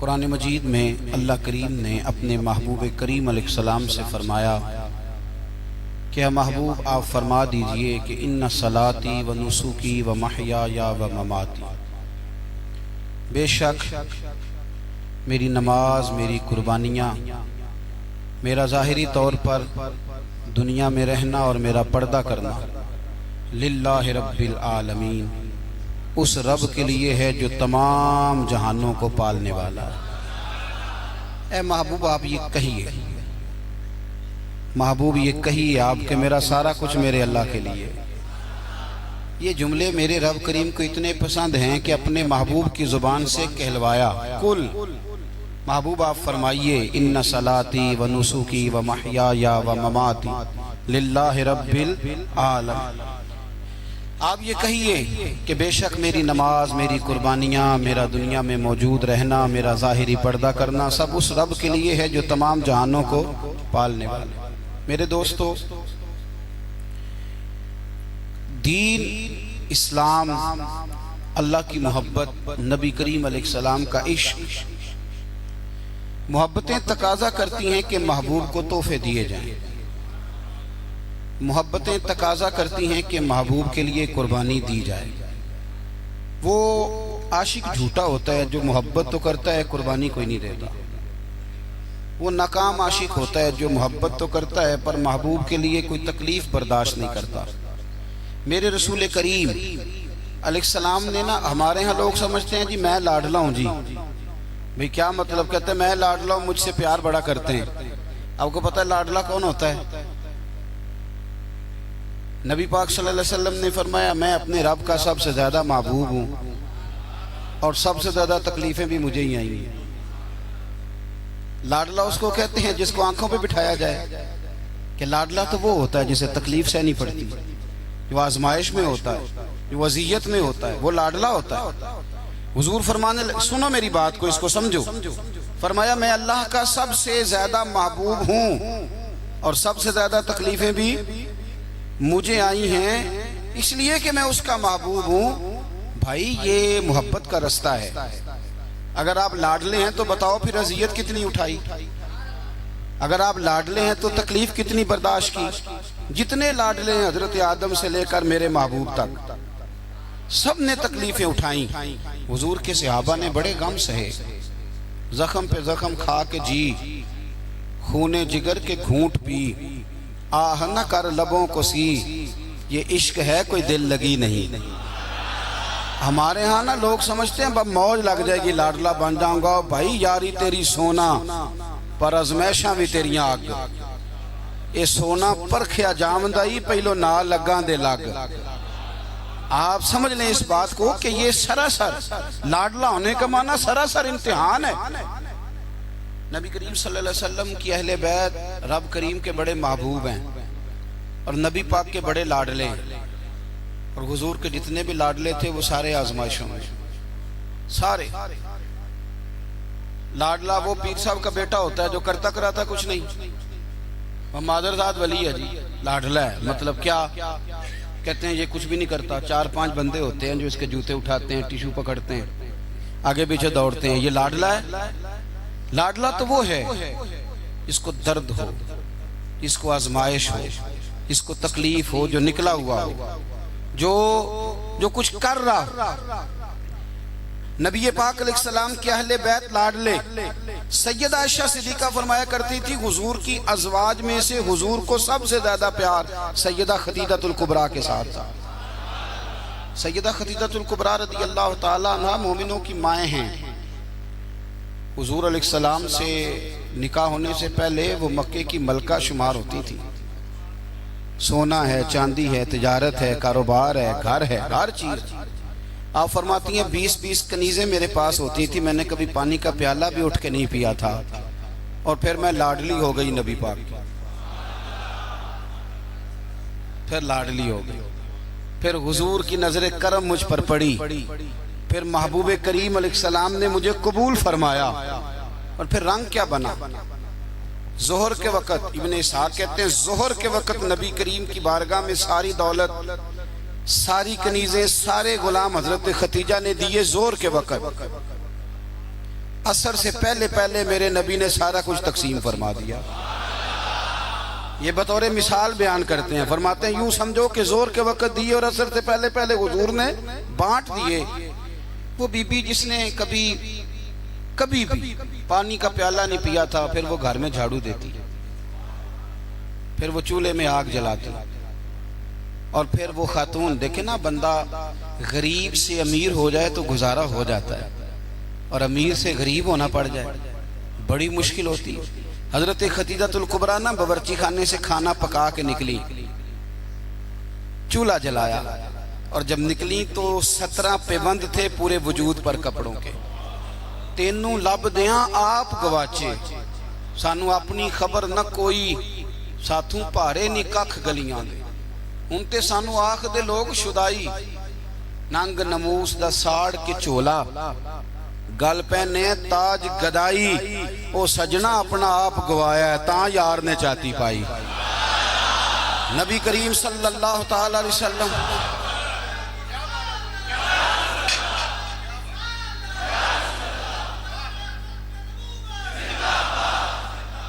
قرآن مجید میں اللہ کریم نے اپنے محبوب کریم علیہ السلام سے فرمایا کہ اے محبوب آپ فرما دیجئے کہ ان صلاتی و نسکی و محیایا و مماتی، بے شک میری نماز، میری قربانیاں، میرا ظاہری طور پر دنیا میں رہنا اور میرا پردہ کرنا للہ رب العالمین، اس رب کے لیے ہے جو تمام جہانوں کو پالنے والا ہے۔ اے محبوب آپ یہ کہیے، محبوب یہ کہیے آپ کہ میرا سارا کچھ میرے اللہ کے لیے۔ یہ جملے میرے رب کریم کو اتنے پسند ہیں کہ اپنے محبوب کی زبان سے کہلوایا، کل محبوب آپ فرمائیے ان صلاتی و نسکی و محیایا و مماتی للہ رب العالمین۔ آپ یہ کہیے کہ بے شک میری نماز، میری قربانیاں، میرا دنیا میں موجود رہنا، میرا ظاہری پردہ کرنا سب اس رب کے لیے ہے جو تمام جہانوں کو پالنے والے۔ میرے دوستو، دین اسلام، اللہ کی محبت، نبی کریم علیہ السلام کا عشق، محبتیں تقاضا کرتی ہیں کہ محبوب کو تحفے دیے جائیں، محبتیں تقاضا کرتی ہیں کہ محبوب کے لیے قربانی دی جائے۔ وہ عاشق جھوٹا ہوتا ہے جو محبت تو کرتا ہے قربانی کوئی نہیں دیتا۔ وہ ناکام عاشق ہوتا ہے جو محبت تو کرتا ہے پر محبوب کے لیے کوئی تکلیف برداشت نہیں کرتا۔ میرے رسول کریم علیہ السلام نے ہمارے ہاں لوگ سمجھتے ہیں جی میں لاڈلا ہوں، جی بھئی کیا مطلب؟ کہتے ہیں میں لاڈلا ہوں، مجھ سے پیار بڑا کرتے ہیں۔ آپ کو پتہ ہے لاڈلا کون ہوتا ہے؟ نبی پاک صلی اللہ علیہ وسلم نے فرمایا میں اپنے رب کا سب سے زیادہ محبوب ہوں اور سب سے زیادہ تکلیفیں بھی مجھے ہی آئی ہیں۔ لاڈلا اس کو کہتے ہیں جس کو آنکھوں پہ بٹھایا جائے، کہ لاڈلا تو وہ ہوتا ہے جسے تکلیف سہنی پڑتی، جو آزمائش میں ہوتا ہے، جو اذیت میں ہوتا ہے، وہ لاڈلا ہوتا ہے۔ حضور فرمانے سنو میری بات کو، اس کو سمجھو، فرمایا میں اللہ کا سب سے زیادہ محبوب ہوں اور سب سے زیادہ تکلیفیں بھی مجھے آئی ہیں اس لیے کہ میں اس کا محبوب ہوں۔ بھائی یہ محبت کا رستہ ہے۔ اگر آپ لاڈلے ہیں تو بتاؤ پھر اذیت کتنی اٹھائی، اگر آپ لاڈلے ہیں تو تکلیف کتنی برداشت کی۔ جتنے لاڈلے ہیں حضرت آدم سے لے کر میرے محبوب تک، سب نے تکلیفیں اٹھائیں۔ حضور کے صحابہ نے بڑے غم سہے، زخم پہ زخم کھا کے جی، خون جگر کے گھونٹ پی، آہ نہ کر لبوں کو سی، یہ عشق ہے کوئی دل لگی نہیں۔ ہمارے ہاں نا لوگ سمجھتے ہیں موج لگ جائے گی لاڈلا بن جاؤں گا۔ بھائی یاری تیری سونا پر ازمیشاں بھی تیریاں آگ، اے سونا پرکھیا جامدائی پہلو نہ لگاں دے لگ۔ آپ سمجھ لیں اس بات کو کہ یہ سراسر لاڈلا ہونے کا معنی سراسر امتحان ہے۔ نبی کریم صلی اللہ علیہ وسلم کی اہل بیت رب کریم کے بڑے محبوب ہیں اور نبی پاک کے بڑے لاڈلے ہیں، اور حضور کے جتنے بھی لاڈلے تھے وہ سارے آزمائشوں میں، سارے۔ لاڈلا وہ پیر صاحب کا بیٹا ہوتا ہے جو کرتا کراتا کچھ نہیں، وہ مادرزاد ولی ہے جی، لاڈلا ہے۔ مطلب کیا کہتے ہیں؟ یہ کچھ بھی نہیں کرتا، 4-5 بندے ہوتے ہیں جو اس کے جوتے اٹھاتے ہیں، ٹیشو پکڑتے ہیں، آگے پیچھے دوڑتے ہیں، یہ لاڈلا ہے۔ لاڈلا تو وہ ہے اس کو درد ہو، اس کو آزمائش ہو، اس کو تکلیف ہو، جو نکلا ہوا ہو، جو کچھ کر رہا۔ نبی پاک علیہ السلام کے اہل بیت لاڈلے، سیدہ عائشہ صدیقہ فرمایا کرتی تھی حضور کی ازواج میں سے حضور کو سب سے زیادہ پیار سیدہ خدیجہ الکبریٰ کے ساتھ تھا۔ سیدہ خدیجہ الکبریٰ رضی اللہ تعالیٰ عنہ مومنوں کی مائیں ہیں۔ حضور علیہ السلام سے نکاح ہونے سے پہلے وہ مکے کی ملکہ شمار ہوتی تھی۔ سونا ہے، چاندی ہے، تجارت ہے، کاروبار ہے، گھر ہے، ہر چیز۔ آپ فرماتی ہیں 20 کنیزیں میرے پاس ہوتی تھی، میں نے کبھی پانی کا پیالہ بھی اٹھ کے نہیں پیا تھا، اور پھر میں لاڈلی ہو گئی نبی پاک کی، پھر لاڈلی ہو گئی، پھر حضور کی نظر کرم مجھ پر پڑی، پھر محبوب کریم علیہ السلام نے مجھے قبول فرمایا، اور پھر رنگ کیا بنا؟ ظہر کے وقت، ابن اسحاق کہتے ہیں ظہر کے وقت نبی کریم کی بارگاہ میں ساری دولت، ساری کنیزیں، سارے غلام حضرت خدیجہ نے دیے ظہر کے وقت۔ عصر سے پہلے پہلے میرے نبی نے سارا کچھ تقسیم فرما دیا. یہ بطور مثال بیان کرتے ہیں، فرماتے ہیں یوں سمجھو کہ زور کے وقت دیے اور عصر سے پہلے پہلے حضور نے بانٹ دیے. وہ بی بی جس نے کبھی بھی پانی کا پیالہ نہیں پیا تھا، پھر وہ گھر میں جھاڑو دیتی، پھر وہ چولہے میں آگ جلاتی، اور پھر وہ خاتون، دیکھیں نا، بندہ غریب سے امیر ہو جائے تو گزارا ہو جاتا ہے، اور امیر سے غریب ہونا پڑ جائے بڑی مشکل ہوتی ہے. حضرت خدیجہ الکبریٰ نا باورچی خانے سے کھانا پکا کے نکلی، چولہا جلایا، اور جب نکلی تو 17 پیوند تھے پورے وجود پر کپڑوں کے. تینوں لب دیاں آپ گواچے، سانو اپنی خبر نہ کوئی، ساتھوں پارے نی ککھ گلیاں دے. ان تے سانو آخ دے لوگ شدائی، ننگ نموس دا ساڑ کے چولا، گل پہنے تاج گدائی. او سجنا اپنا آپ گوایا ہے تاں یار نے چاہتی پائی. نبی کریم صلی اللہ تعالی علیہ وسلم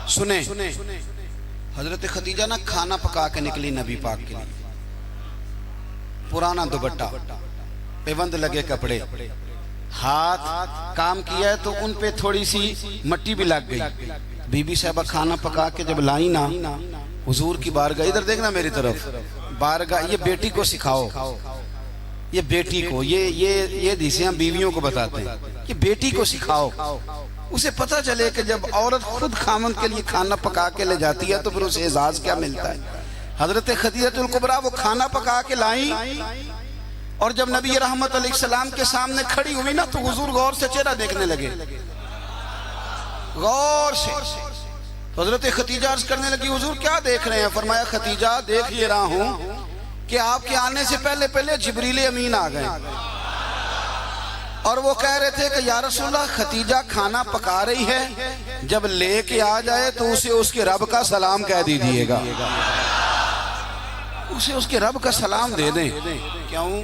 سنیں، حضرت خدیجہ نا کھانا پکا کے نکلی نبی پاک کے لیے، پرانا دوپٹہ، پیوند لگے کپڑے، ہاتھ کام کیا ہے تو ان پہ تھوڑی سی مٹی بھی لگ گئی. بی بی صاحبہ کھانا پکا کے جب لائیں نا حضور کی بارگاہ، ادھر دیکھنا میری طرف، بارگاہ، یہ بیٹی کو سکھاؤ، یہ بیٹی کو، یہ دیسیاں بیویوں کو بتاتے ہیں کہ بیٹی کو سکھاؤ. اسے پتہ چلے کہ جب عورت خود خامند کے لیے کھانا پکا کے لے جاتی ہے تو پھر اسے اعزاز کیا ملتا ہے. حضرت خدیجہ الکبریٰ وہ کھانا پکا کے لائیں، اور جب نبی رحمت علیہ السلام کے سامنے کھڑی ہوئی نا تو حضور غور سے چہرہ دیکھنے لگے، غور سے. تو حضرت خدیجہ عرض کرنے لگی حضور کیا دیکھ رہے ہیں؟ فرمایا خدیجہ دیکھ یہ رہا ہوں کہ آپ کے آنے سے پہلے پہلے جبریل امین آ گئے، اور وہ کہہ رہے تھے کہ یا رسول اللہ خدیجہ کھانا پکا رہی ہے، جب لے کے آ جائے تو اسے اس کے رب کا سلام کہہ دیجئے گا، اسے اس کے رب کا سلام دے دیں. کیوں؟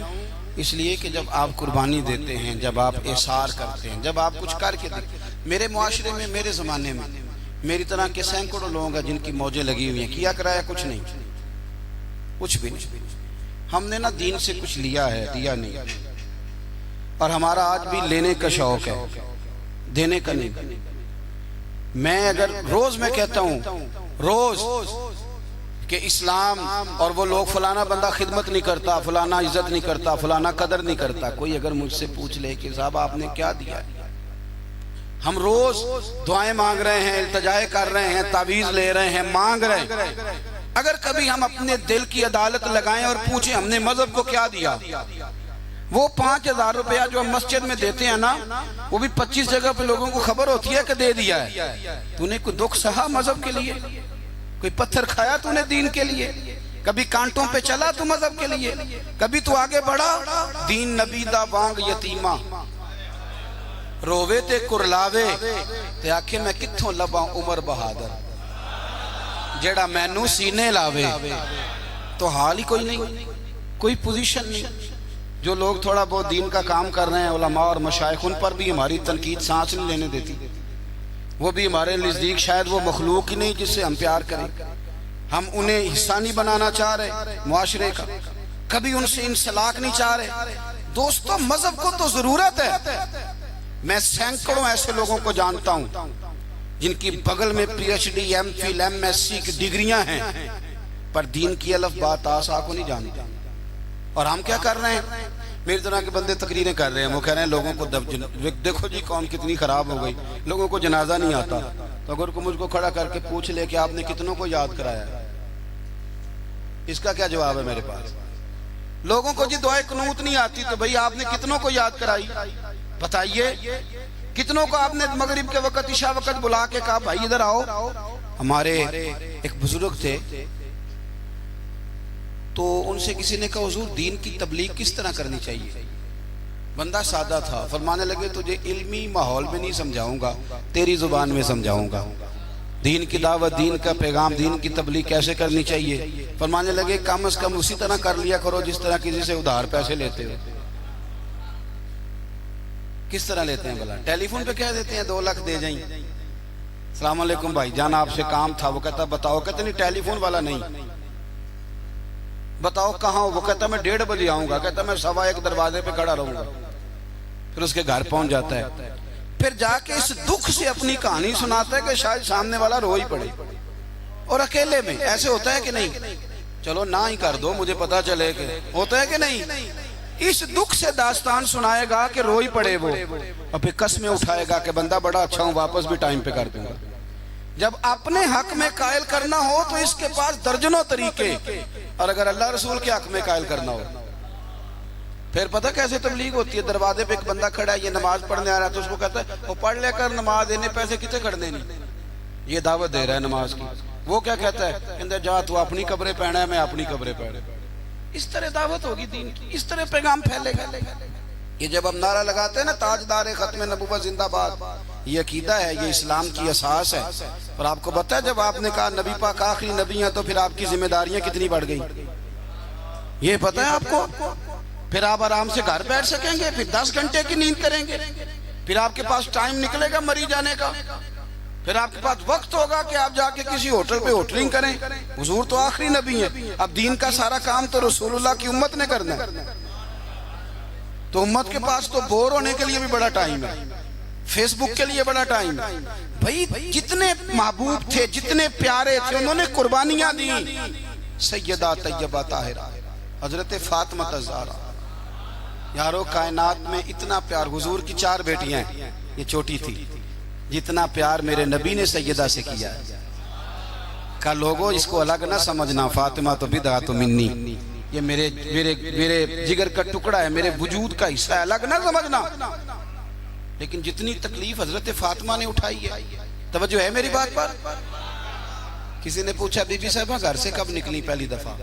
اس لیے کہ جب آپ قربانی دیتے ہیں، جب آپ احسار کرتے ہیں، جب آپ کچھ کر کے دیتے ہیں. میرے معاشرے میں، میرے زمانے میں میری طرح کے سینکڑوں لوگ ہیں جن کی موجیں لگی ہوئی ہیں، کیا کرایا کچھ نہیں، کچھ بھی نہیں. ہم نے نا دین سے کچھ لیا ہے، دیا نہیں، اور ہمارا آج بھی لینے کا شوق ہے، دینے کا نہیں. میں اگر روز میں کہتا ہوں روز کہ اسلام اور وہ لوگ فلانا بندہ خدمت نہیں کرتا، فلانا عزت نہیں کرتا، فلانا قدر نہیں کرتا، کوئی اگر مجھ سے پوچھ لے کہ صاحب آپ نے کیا دیا ہے، ہم روز دعائیں مانگ رہے ہیں، التجائے کر رہے ہیں، تعویذ لے رہے ہیں، مانگ رہے ہیں. اگر کبھی ہم اپنے دل کی عدالت لگائیں اور پوچھیں ہم نے مذہب کو کیا دیا، وہ 5,000 روپیہ جو ہم مسجد میں دیتے ہیں نا، وہ بھی 25 جگہ پہ لوگوں کو خبر ہوتی ہے کہ دے دیا ہے. تو نے کوئی دکھ سہا مذہب کے لیے؟ کوئی پتھر کھایا تو نے دین کے لیے؟ کبھی کانٹوں پہ چلا تو مذہب کے لیے؟ کبھی تو آگے بڑھا؟ دین نبی دا وانگ یتیمہ رووے تے کرلاوے تے آکھے میں کتھوں لباں عمر بہادر جیڑا مینوں سینے لاوے. تو حال ہی کوئی نہیں، کوئی پوزیشن نہیں. جو لوگ تھوڑا بہت دین کا کام کر رہے ہیں، علماء اور مشائخ، ان پر بھی ہماری تنقید سانس نہیں لینے دیتی. وہ بھی ہمارے نزدیک شاید وہ مخلوق ہی نہیں جس سے ہم پیار کریں. ہم انہیں حصہ نہیں بنانا چاہ رہے معاشرے کا، کبھی ان سے انسلاک نہیں چاہ رہے. دوستو مذہب کو تو ضرورت ہے. میں سینکڑوں ایسے لوگوں کو جانتا ہوں جن کی بغل میں P H D, M Phil, M S C کی ڈگریاں ہیں، پر دین کی الف با تا سا کو نہیں جانتے. اور ہم کیا کر رہے ہیں؟ میری طرح کے بندے تقریریں کر رہے ہیں، وہ کہہ رہے ہیں لوگوں کو دیکھو جی قوم کتنی خراب ہو گئی، لوگوں کو جنازہ نہیں آتا. تو اگر کوئی مجھ کو کھڑا کر کے پوچھ لے کہ آپ نے کتنوں کو یاد کرایا، اس کا کیا جواب ہے میرے پاس؟ لوگوں کو جی دعائے قنوت نہیں آتی تو بھئی آپ نے کتنوں کو یاد کرائی؟ بتائیے کتنوں کو آپ نے مغرب کے وقت، عشاء وقت بلا کے کہا بھائی ادھر آؤ؟ ہمارے ایک بزرگ تھے تو ان سے کسی نے کہا حضور دین کی تبلیغ کس طرح کرنی چاہیے؟ بندہ سادہ تھا، فرمانے لگے تجھے علمی ماحول میں نہیں سمجھاؤں گا، تیری زبان میں سمجھاؤں گا. دین کی دعوت، دین کا پیغام، دین کی تبلیغ کیسے کرنی چاہیے. فرمانے لگے کم از کم اسی طرح کر لیا کرو جس طرح کسی سے ادھار پیسے لیتے ہو. کس طرح لیتے ہیں بلا؟ ٹیلی فون پہ کہہ دیتے ہیں 2 لاکھ دے جائیں، السلام علیکم بھائی جان آپ سے کام تھا، وہ کہتا بتاؤ، کہتے نہیں ٹیلی فون والا نہیں، بتاؤ کہاں ہو؟ وہ کہتا میں 1:30 بجے آؤں گا، کہتا میں 1:15 دروازے پہ کھڑا رہوں گا، پھر اس کے گھر پہنچ جاتا ہے، پھر جا کے اس دکھ سے اپنی کہانی سناتا ہے کہ شاید سامنے والا رو ہی پڑے، اور اکیلے میں ایسے ہوتا ہے کہ نہیں؟ چلو نہ ہی کر دو مجھے پتا چلے کہ ہوتا ہے کہ نہیں؟ اس دکھ سے داستان سنائے گا کہ رو ہی پڑے وہ، اور پھر قسمیں اٹھائے گا کہ بندہ بڑا اچھا ہوں واپس بھی ٹائم پہ کر دوں گا۔ جب اپنے حق میں قائل کرنا ہو تو اس کے پاس درجنوں طریقے، اور اگر اللہ رسول کے حق میں قائل کرنا ہو پھر پتہ کیسے تبلیغ ہوتی ہے؟ دروازے پہ ایک بندہ کھڑا ہے، یہ نماز پڑھنے آ رہا ہے تو اس کو کہتا ہے وہ پڑھ لے کر نماز دینے پیسے کتنے کھڑنے نہیں، یہ دعوت دے رہا ہے نماز کی، وہ کیا کہتا ہے؟ کہتا جا تو اپنی قبریں پہنا ہے میں اپنی قبریں پہنا۔ اس طرح دعوت ہوگی دین کی، اس طرح پیغام پھیلے گا۔ یہ جب ہم نعرہ لگاتے ہیں نا تاجدار ختم نبوت زندہ باد، یہ عقیدہ ہے، یہ اسلام کی اساس ہے۔ اور آپ کو پتہ ہے جب آپ نے کہا نبی پاک آخری نبی ہیں تو پھر آپ کی ذمہ داریاں کتنی بڑھ گئیں، یہ پتہ ہے آپ کو؟ پھر آپ آرام سے گھر بیٹھ سکیں گے، پھر 10 گھنٹے کی نیند کریں گے، پھر آپ کے پاس ٹائم نکلے گا مری جانے کا، پھر آپ کے پاس وقت ہوگا کہ آپ جا کے کسی ہوٹل پہ ہوٹلنگ کریں۔ حضور تو آخری نبی ہیں، اب دین کا سارا کام تو رسول اللہ کی امت نے کرنا ہے، تو امت کے پاس تو بور ہونے کے لیے بھی بڑا ٹائم ہے، فیس بک کے لیے بڑا ٹائم ہے۔ بھائی جتنے محبوب تھے، جتنے پیارے تھے، انہوں نے قربانیاں دی۔ سیدہ طیبہ طاہرہ حضرت فاطمہ الزہرا، یارو کائنات میں اتنا پیار، حضور کی 4 بیٹیاں ہیں، یہ چھوٹی تھی، جتنا پیار میرے نبی نے سیدہ سے کیا ہے، کہ لوگوں اس کو الگ نہ سمجھنا، فاطمہ تو بدعۃ منی، یہ میرے جگر کا ٹکڑا ہے، میرے وجود کا حصہ ہے، الگ نہ سمجھنا۔ لیکن جتنی تکلیف حضرت فاطمہ نے اٹھائی ہے، توجہ ہے میری بات پر؟ کسی نے پوچھا بی بی صاحبہ گھر سے کب نکلی پہلی دفعہ،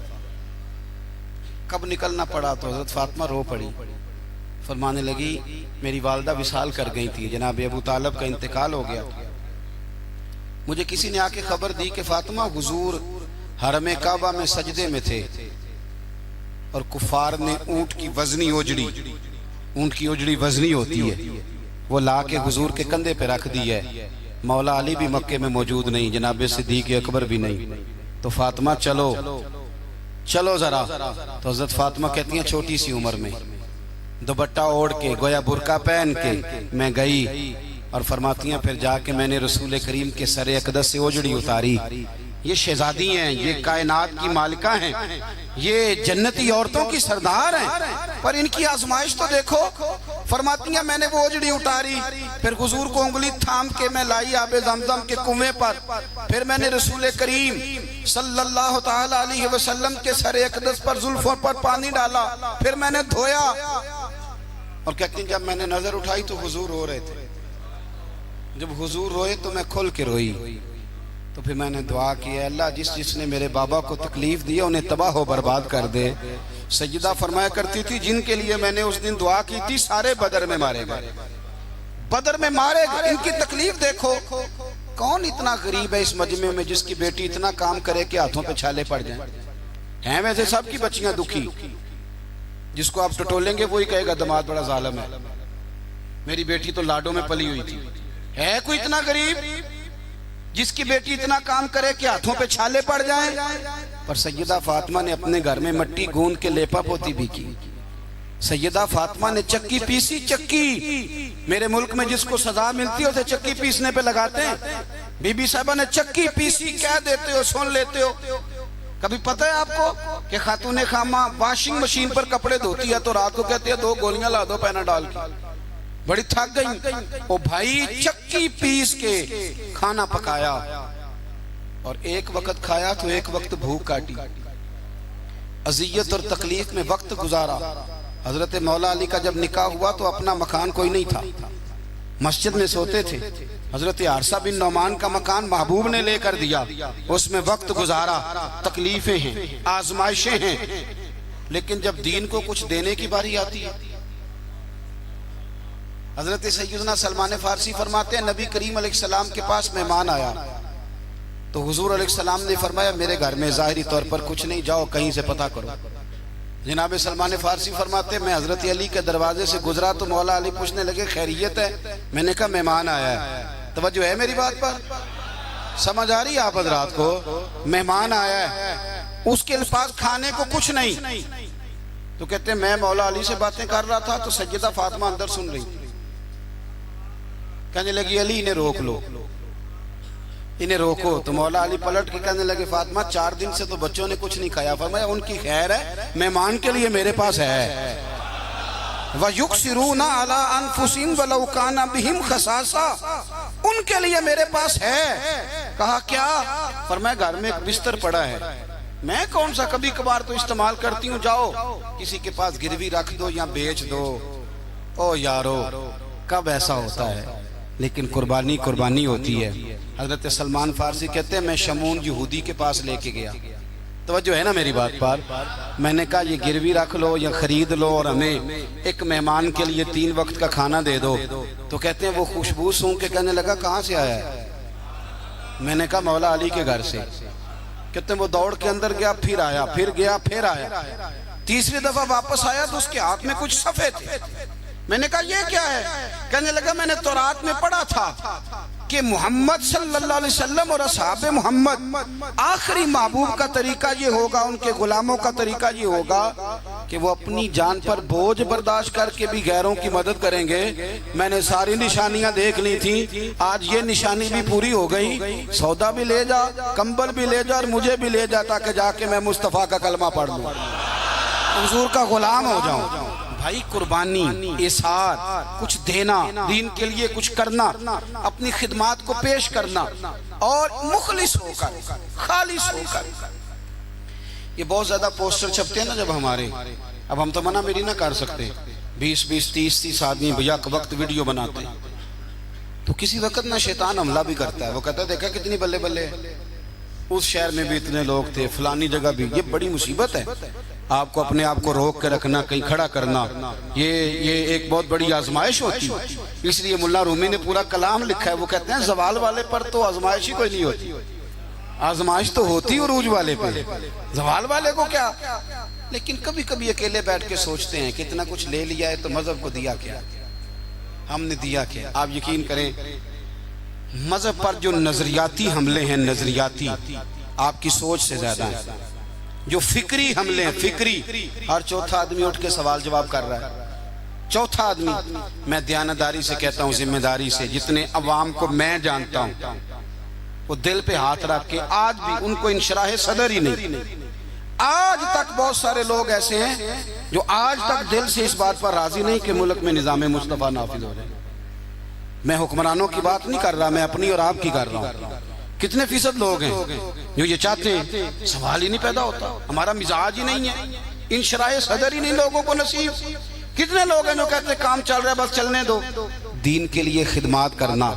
کب نکلنا پڑا؟ تو حضرت فاطمہ رو پڑی، فرمانے لگی میری والدہ وصال کر گئی تھی، جناب ابو طالب کا انتقال ہو گیا، مجھے کسی نے آ کے خبر دی کہ فاطمہ حضور حرم کعبہ میں سجدے میں تھے اور کفار نے اونٹ کی وزنی اوجڑی، اونٹ کی اوجڑی وزنی ہوتی ہے، وہ لا کے حضور کے کندھے پہ رکھ دی ہے، مولا علی بھی مکے میں موجود نہیں، جناب صدیق اکبر بھی نہیں، تو فاطمہ چلو ذرا۔ تو حضرت فاطمہ کہتی ہیں چھوٹی سی عمر میں دوپٹہ اوڑھ کے گویا برقع پہن کے میں گئی، اور فرماتی ہیں پھر جا کے میں نے رسول کریم کے سر اقدس سے اوجڑی اتاری۔ یہ شہزادی ہیں، یہ کائنات کی مالکہ ہیں، یہ جنتی عورتوں کی سردار ہیں، پر ان کی آزمائش تو دیکھو۔ فرماتی ہیں میں نے وہ اوجڑی اتاری، پھر حضور کو انگلی تھام کے میں لائی آب زمزم کے کنویں پر، پھر میں نے رسول کریم صلی اللہ تعالی علیہ وسلم کے سر اقدس پر زلفوں پر پانی ڈالا، پھر میں نے دھویا، اور کہتی ہیں جب میں نے نظر اٹھائی تو حضور رو رہے تھے، جب حضور روئے تو میں کھل کے روئی، تو پھر میں نے دعا کی ہے اللہ جس نے میرے بابا کو تکلیف دی انہیں تباہ و برباد کر دے۔ سیدہ فرمایا کرتی تھی جن کے لیے میں نے اس دن دعا کی تھی سارے بدر میں مارے گئے، بدر میں مارے گئے۔ ان کی تکلیف دیکھو، کون اتنا غریب ہے اس مجمع میں جس کی بیٹی اتنا کام کرے کہ ہاتھوں پہ چھالے پڑ جائیں؟ ہیں ویسے سب کی بچیاں دکھی، جس کو آپ ٹٹولیں گے وہی کہے گا دماد بڑا ظالم ہے، میری بیٹی تو لاڈوں میں پلی ہوئی تھی۔ ہے کوئی اتنا غریب جس کی بیٹی اتنا کام کرے کہ ہاتھوں پہ چھالے پڑ جائیں؟ پر سیدہ فاطمہ نے اپنے گھر میں مٹی گوند کے لیپا پوتی بھی کی۔ سیدہ فاطمہ نے چکی پیسی، چکی میرے ملک میں جس کو سزا ملتی ہے اسے چکی پیسنے پہ لگاتے ہیں، بی بی صاحبہ نے چکی پیسی، کہہ دیتے ہو سن لیتے ہو۔ کبھی پتہ ہے آپ کو کہ خاتون خامہ واشنگ مشین پر کپڑے دھوتی ہے تو رات کو کہتے ہیں 2 گولیاں لا دو پینا ڈال کے، بڑی تھک گئی، او بھائی چکی پیس کے کھانا پکایا اور ایک وقت کھایا تو ایک وقت بھوک کاٹی، اذیت اور تکلیف میں وقت گزارا۔ حضرت مولا علی کا جب نکاح ہوا تو اپنا مکان کوئی نہیں تھا، مسجد میں سوتے تھے، حضرت عارصہ بن نعمان کا مکان محبوب نے لے کر دیا، اس میں وقت گزارا، تکلیفیں ہیں، آزمائشیں ہیں، لیکن جب دین کو کچھ دینے کی باری آتی ہے، حضرت سیدنا سلمان فارسی فرماتے ہیں نبی کریم علیہ السلام کے پاس مہمان آیا تو حضور علیہ السلام نے فرمایا میرے گھر میں ظاہری طور پر کچھ نہیں، جاؤ کہیں سے پتہ کرو۔ جناب سلمان فارسی فرماتے میں حضرت علی کے دروازے سے گزرا تو مولا علی پوچھنے لگے خیریت ہے؟ میں نے کہا مہمان آیا ہے۔ توجہ ہے میری بات پر؟ سمجھ آ رہی ہے آپ حضرات کو؟ مہمان آیا ہے، اس کے پاس کھانے کو کچھ نہیں، تو کہتے ہیں میں مولا علی سے باتیں کر رہا تھا تو سیدہ فاطمہ اندر سن رہی تھی، کہنے لگی علی انہیں روک لو، انہیں روکو۔ تو مولا علی پلٹ کے کہنے لگے فاطمہ 4 دن سے تو بچوں نے کچھ نہیں کھایا۔ فرمایا ان کی خیر ہے، مہمان کے لیے میرے پاس ہے۔ وَيُقْسِرُونَ عَلَىٰ أَنفُسِهِمْ وَلَوْ كَانَ بِهِمْ خَصَاصَةٌ، ان کے لیے میرے پاس ہے۔ کہا کیا؟ فرمایا گھر میں ایک بستر پڑا ہے، میں کون سا کبھی کبھار تو استعمال کرتی ہوں، جاؤ کسی کے پاس گروی رکھ دو یا بیچ دو۔ او یارو کب ایسا ہوتا ہے، لیکن قربانی قربانی ہوتی ہے۔ حضرت سلمان فارسی کہتے ہیں میں شمون یہودی کے پاس لے کے گیا، توجہ ہے نا میری بات پر؟ میں نے کہا یہ گروی رکھ لو یا خرید لو اور ہمیں ایک مہمان کے لیے 3 وقت کا کھانا دے دو۔ تو کہتے ہیں وہ خوشبو سونگ کے کہنے لگا کہاں سے آیا ہے؟ میں نے کہا مولا علی کے گھر سے۔ کہتے ہیں وہ دوڑ کے اندر گیا، پھر آیا، پھر گیا، پھر آیا، تیسری دفعہ واپس آیا تو اس کے ہاتھ میں کچھ صفحے تھے۔ میں نے کہا یہ کیا ہے؟ کہنے لگا میں نے تورات میں پڑھا تھا کہ محمد صلی اللہ علیہ وسلم اور اصحاب محمد آخری محبوب کا طریقہ یہ ہوگا، ان کے غلاموں کا طریقہ یہ ہوگا کہ وہ اپنی جان پر بوجھ برداشت کر کے بھی غیروں کی مدد کریں گے۔ میں نے ساری نشانیاں دیکھ لی تھیں، آج یہ نشانی بھی پوری ہو گئی۔ سودا بھی لے جا، کمبل بھی لے جا اور مجھے بھی لے جا، تاکہ جا کے میں مصطفیٰ کا کلمہ پڑھ لوں، حضور کا غلام ہو جاؤں۔ بھائی قربانی، اظہار، کچھ دینا، دین کے لیے کچھ کرنا، اپنی خدمات کو پیش کرنا اور مخلص ہو کر، خالص ہو کر۔ یہ بہت زیادہ پوسٹر چھپتے ہیں نا جب ہمارے، اب ہم تو منع میری نہ کر سکتے، 20 30 آدمی یک وقت ویڈیو بناتے ہیں، تو کسی وقت نہ شیطان حملہ بھی کرتا ہے، وہ کہتا ہے دیکھا کتنی بلے بلے، اس شہر میں بھی اتنے لوگ تھے، فلانی جگہ بھی۔ یہ بڑی مصیبت ہے، آپ کو اپنے آپ کو روک کے رکھنا، کہیں کھڑا کرنا، یہ ایک بہت بڑی آزمائش ہوتی ہے۔ اس لیے ملا رومی نے پورا کلام لکھا ہے، وہ کہتے ہیں زوال والے پر تو آزمائش ہی کوئی نہیں ہوتی، آزمائش تو ہوتی عروج والے پہ، زوال والے کو کیا۔ لیکن کبھی کبھی اکیلے بیٹھ کے سوچتے ہیں کہ اتنا کچھ لے لیا ہے تو مذہب کو دیا کیا، ہم نے دیا کیا۔ آپ یقین کریں مذہب پر جو نظریاتی حملے ہیں، نظریاتی، آپ کی سوچ سے زیادہ ہیں۔ جو فکری حملے ہیں، فکری، ہر چوتھا آدمی اٹھ کے سوال جواب کر رہا ہے، چوتھا آدمی۔ میں دیانتداری سے کہتا ہوں، ذمہ داری سے، جتنے عوام کو میں جانتا ہوں وہ دل پہ ہاتھ رکھ کے آج بھی ان کو انشراح صدر ہی نہیں۔ آج تک بہت سارے لوگ ایسے ہیں جو آج تک دل سے اس بات پر راضی نہیں کہ ملک میں نظام مصطفیٰ نافذ ہو رہے ہیں۔ میں حکمرانوں کی بات نہیں کر رہا، میں اپنی اور آپ کی کر رہا ہوں۔ کتنے فیصد لوگ ہیں جو یہ چاہتے ہیں؟ سوال ہی نہیں پیدا ہوتا، ہمارا مزاج ہی نہیں ہے، انشراح صدر ہی نہیں لوگوں کو نصیب۔ کتنے لوگ ہیں جو کہتے ہیں کام چل رہا ہے بس چلنے دو۔ دین کے لیے خدمات کرنا،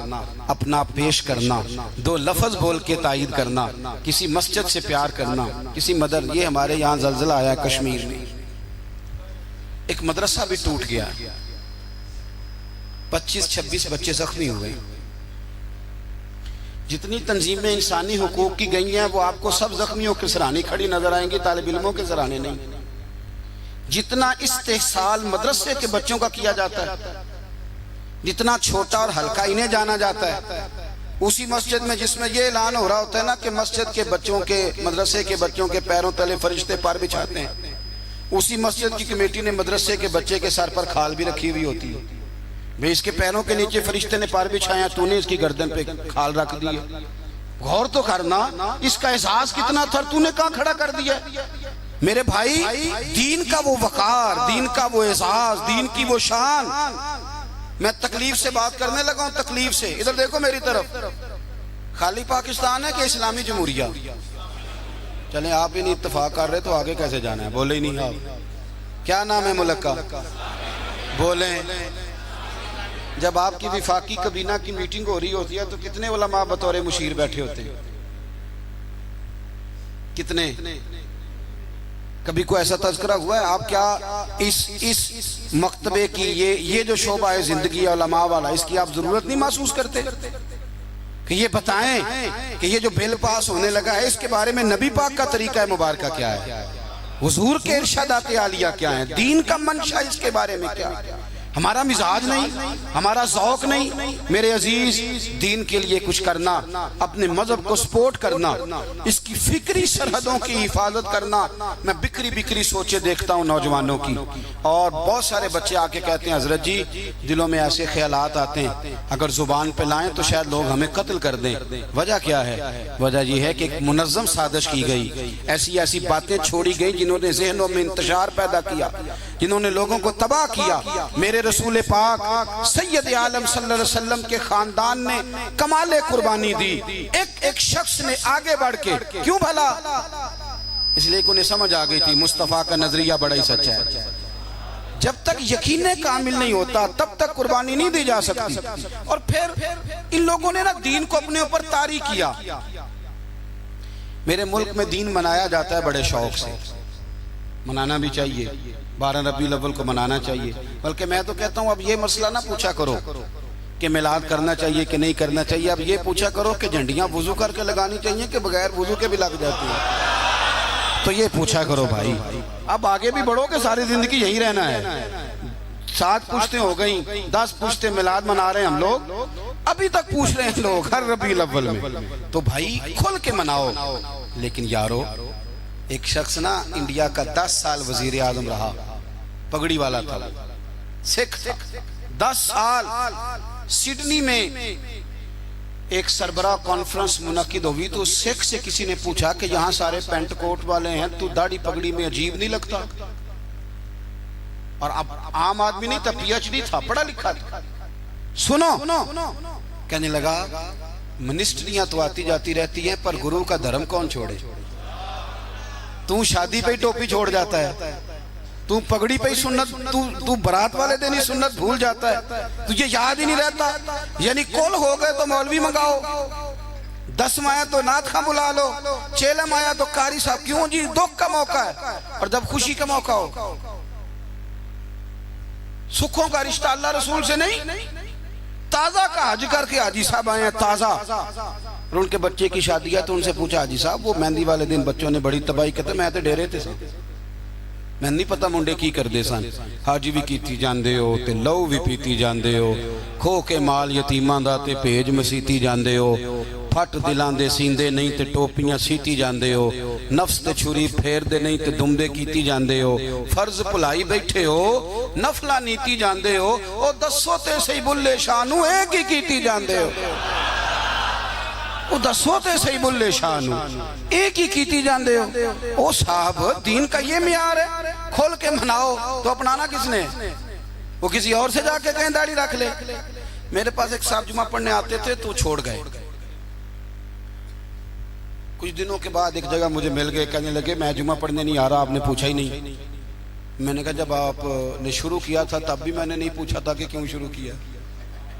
اپنا پیش کرنا، 2 لفظ بول کے تائید کرنا، کسی مسجد سے پیار کرنا، کسی مدر۔ یہ ہمارے یہاں زلزلہ آیا کشمیر میں، ایک مدرسہ بھی ٹوٹ گیا، 25-26 بچے زخمی ہوئے۔ جتنی تنظیمیں انسانی حقوق کی گئی ہیں وہ آپ کو سب زخمیوں کے سرانے کھڑی نظر آئیں گی، طالب علموں کے سرانے نہیں۔ جتنا استحصال مدرسے کے بچوں کا کیا جاتا ہے، جتنا چھوٹا اور ہلکا انہیں جانا جاتا ہے، اسی مسجد میں جس میں یہ اعلان ہو رہا ہوتا ہے نا کہ مسجد کے بچوں کے، مدرسے کے بچوں کے پیروں تلے فرشتے پر بچھاتے ہیں، اسی مسجد کی کمیٹی نے مدرسے کے بچے کے سر پر کھال بھی رکھی ہوئی ہوتی ہے۔ بھئی اس کے پیروں کے نیچے فرشتے نے پار بچھایا، تو نے اس کی گردن پہ کھال رکھ دی۔ غور تو کرنا، اس کا احساس کتنا تھا، تو نے کہاں کھڑا کر دیا۔ میرے بھائی، دین کا وہ وقار، دین کا وہ احساس، دین کی وہ شان۔ میں تکلیف سے بات کرنے لگا ہوں، تکلیف سے۔ ادھر دیکھو میری طرف، خالی پاکستان ہے کہ اسلامی جمہوریہ؟ چلیں آپ ہی نہیں اتفاق کر رہے تو آگے کیسے جانا ہے؟ بولے ہی نہیں آپ۔ کیا نام ہے ملک کا؟ بولیں۔ جب آپ کی وفاقی کابینہ کی میٹنگ ہو رہی ہوتی ہے تو کتنے علماء بطور مشیر بیٹھے ہوتے ہیں؟ کتنے؟ کبھی کوئی ایسا تذکرہ ہوا ہے؟ آپ کیا اس مکتبے کی یہ جو شعبہ ہے زندگی علماء والا، اس کی آپ ضرورت نہیں محسوس کرتے کہ یہ بتائیں کہ یہ جو بل پاس ہونے لگا ہے اس کے بارے میں نبی پاک کا طریقہ مبارکہ کیا ہے؟ حضور کے ارشادات عالیہ کیا ہیں، دین کا منشا اس کے بارے میں کیا ہے؟ ہمارا مزاج نہیں، ہمارا ذوق نہیں۔ میرے عزیز، دین کے لیے کچھ کرنا، اپنے مذہب کو سپورٹ کرنا، اس کی فکری سرحدوں کی حفاظت کرنا۔ میں بکری سوچے دیکھتا ہوں نوجوانوں کی، اور بہت سارے بچے آ کے کہتے ہیں حضرت جی دلوں میں ایسے خیالات آتے ہیں، اگر زبان پہ لائیں تو شاید لوگ ہمیں قتل کر دیں۔ وجہ کیا ہے؟ وجہ یہ ہے کہ ایک منظم سازش کی گئی، ایسی باتیں چھوڑی گئی جنہوں نے ذہنوں میں انتشار پیدا کیا، جنہوں نے لوگوں کو تباہ کیا۔ میرے رسول پاک سید عالم صلی اللہ علیہ وسلم کے خاندان نے کمال قربانی دی، ایک شخص نے آگے بڑھ کے، کیوں بھلا؟ اس لیے کہ انہیں سمجھ آ گئی تھی مصطفیٰ کا نظریہ بڑا ہی سچا ہے۔ جب تک یقین کامل نہیں ہوتا تب تک قربانی نہیں دی جا سکتی۔ اور پھر ان لوگوں نے نا دین کو اپنے اوپر طاری کیا۔ میرے ملک میں دین منایا جاتا ہے بڑے شوق سے، منانا بھی چاہیے، 12 ربیع الاول کو منانا چاہیے، بلکہ میں تو کہتا ہوں اب یہ مسئلہ نہ پوچھا کرو کہ میلاد کرنا چاہیے کہ نہیں کرنا چاہیے، اب یہ پوچھا کرو کہ جھنڈیاں وضو کر کے لگانی چاہیے کہ بغیر وضو کے بھی لگ جاتی ہیں، تو یہ پوچھا کرو بھائی۔ اب آگے بھی بڑھو کہ ساری زندگی یہی رہنا ہے؟ 7 پوچھتے ہو گئیں، 10 پوچھتے میلاد منا رہے ہیں ہم لوگ، ابھی تک پوچھ رہے ہیں لوگ ہر ربیع الاول میں، تو بھائی کھل کے مناؤ۔ لیکن یارو، ایک شخص نا انڈیا کا 10 سال وزیر اعظم رہا، پگڑی والا تھا، سکھ تھا، 10 سال۔ سڈنی میں ایک سربراہ کانفرنس منعقد ہوئی تو سکھ سے کسی نے پوچھا کہ یہاں سارے پینٹ کوٹ والے ہیں، تو داڑھی پگڑی میں عجیب نہیں لگتا؟ اور اب عام آدمی نہیں تھا، پی ایچ ڈی تھا، پڑھا لکھا تھا۔ سنو، کہنے لگا منسٹریاں تو آتی جاتی رہتی ہیں پر گرو کا دھرم کون چھوڑے؟ تو شادی پہ ہی ٹوپی چھوڑ جاتا ہے، تو پگڑی پہ ہی سنت، تو برات والے دن ہی سنت بھول جاتا ہے، تجھے یاد ہی نہیں رہتا؟ یعنی کل ہو گئے تو مولوی منگاؤ، 10 آیا تو نعت خواں بلا لو، 6 آیا تو قاری صاحب، کیوں جی دکھ کا موقع ہے، اور جب خوشی کا موقع ہو، سکھوں کا رشتہ اللہ رسول سے نہیں، تازہ کا حج کر کے حاجی صاحب آئے ہیں تازہ، اور ان کے بچے کی شادی ہے تو ان سے پوچھا حاجی صاحب وہ مہندی والے دن بچوں نے بڑی تباہی کہتے میں تے ڈیرے تے سن، میں نہیں پتا منڈے کی کر دے سن، حاجی بھی کیتی جاندے ہو تے لو بھی پیتی جاندے ہو، کھو کے مال یتیماں دا تے بھیج مسیتی جاندے ہو، پھٹ دلان دے سیندے نہیں تے ٹوپیاں سیتی جاندے ہو، نفس تے چھری پھیر دے نہیں تے دمدے کیتی جاندے ہو، فرض پلائی بیٹھے ہو، نفلہ نیتی جاندے ہو، او دسو تے سی بلے شانو ایک ہی کیتی جاندے ہو، او دسو تے سی بلے شانو ایک ہی کیتی جاندے ہو۔ او صاحب دین کا یہ معیار ہے، کھول کے مناؤ، تو اپنانا کس نے؟ وہ کسی اور سے جا کے کہیں داڑھی رکھ لے۔ میرے پاس ایک صاحب جمعہ پڑھنے آتے تھے تو چھوڑ گئے، کچھ دنوں کے بعد ایک جگہ مجھے مل گئے، کہنے لگے میں جمعہ پڑھنے نہیں آ رہا، آپ نے پوچھا ہی نہیں۔ میں نے کہا جب آپ نے شروع کیا تھا تب بھی میں نے نہیں پوچھا تھا کہ کیوں شروع کیا،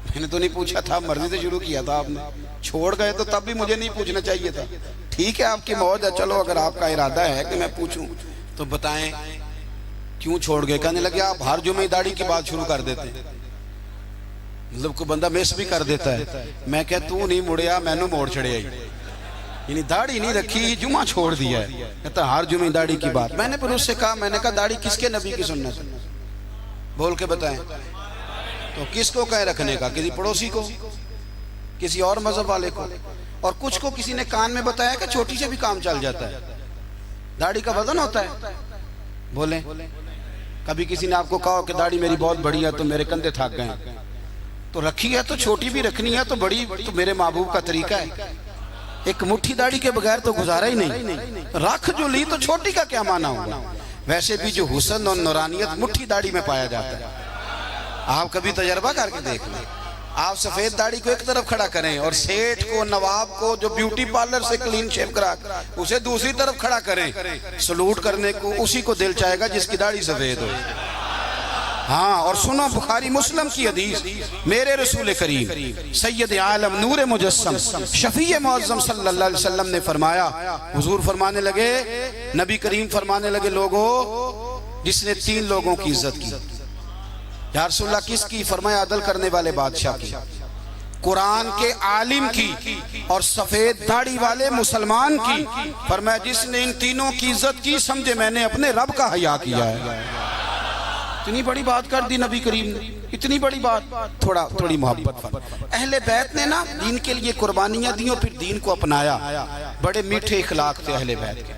میں نے تو نہیں پوچھا تھا، مرضی سے شروع کیا تھا آپ نے، چھوڑ گئے تو تب بھی مجھے نہیں پوچھنا چاہیے تھا۔ ٹھیک ہے آپ کی موج ہے، چلو اگر آپ کا ارادہ ہے کہ میں پوچھوں تو بتائیں کیوں چھوڑ گئے؟ کہنے لگے آپ ہر جمعہ داڑھی کی بات شروع کر دیتے ہیں، مطلب کوئی بندہ مس بھی کر دیتا ہے۔ میں کہ تو نہیں مڑیا میں نے موڑ چھڑے آئی، یعنی داڑھی نہیں رکھی جمعہ چھوڑ دیا ہے، کہتا ہر جمعہ داڑھی کی بات۔ میں نے پھر اس سے کہا، میں نے کہا داڑھی کس کے نبی کی سنت ہے بول کے بتائیں، تو کس کو کہے رکھنے کا؟ کسی پڑوسی کو، کسی اور مذہب والے کو، اور کچھ کو کسی نے کان میں بتایا کہ چھوٹی سے بھی کام چل جاتا ہے، داڑھی کا وزن ہوتا ہے۔ بولیں کبھی کسی نے آپ کو کہا کہ داڑھی میری بہت بڑی ہے تو میرے کندھے تھک گئے، تو رکھی ہے تو چھوٹی بھی رکھنی ہے تو بڑی تو میرے محبوب کا طریقہ ہے، ایک مٹھی داڑھی کے بغیر تو گزارا ہی نہیں، رکھ جو لی تو چھوٹی کا کیا معنی ہوگا؟ ویسے بھی جو حسن اور نورانیت مٹھی داڑھی میں پایا جاتا ہے، آپ کبھی تجربہ کر کے دیکھ لیں، آپ سفید داڑھی کو ایک طرف کھڑا کریں اور سیٹھ کو نواب کو جو بیوٹی پارلر سے کلین شیو کرا اسے دوسری طرف کھڑا کریں، سلوٹ کرنے کو اسی کو دل چاہے گا جس کی داڑھی سفید ہو۔ ہاں، اور سنو بخاری مسلم کی حدیث، میرے رسول کریم سید عالم نور مجسم شفیع معظم صلی اللہ علیہ وسلم نے فرمایا، حضور فرمانے لگے، نبی کریم فرمانے لگے، لوگوں جس نے 3 لوگوں کی عزت کی۔ یا رسول اللہ کس کی؟ فرمایا عدل کرنے والے بادشاہ کی۔ قرآن کے عالم کی اور سفید داڑھی والے مسلمان کی، فرمایا جس نے ان تینوں کی عزت کی سمجھے میں نے اپنے رب کا حیا کیا ہے۔ اتنی بڑی بات کر دی نبی کریم نے، اتنی بڑی بات، تھوڑی محبت پر۔ اہل بیت نے نا دین کے لیے قربانیاں دی اور پھر دین کو اپنایا۔ بڑے میٹھے اخلاق تھے اہل بیت کے،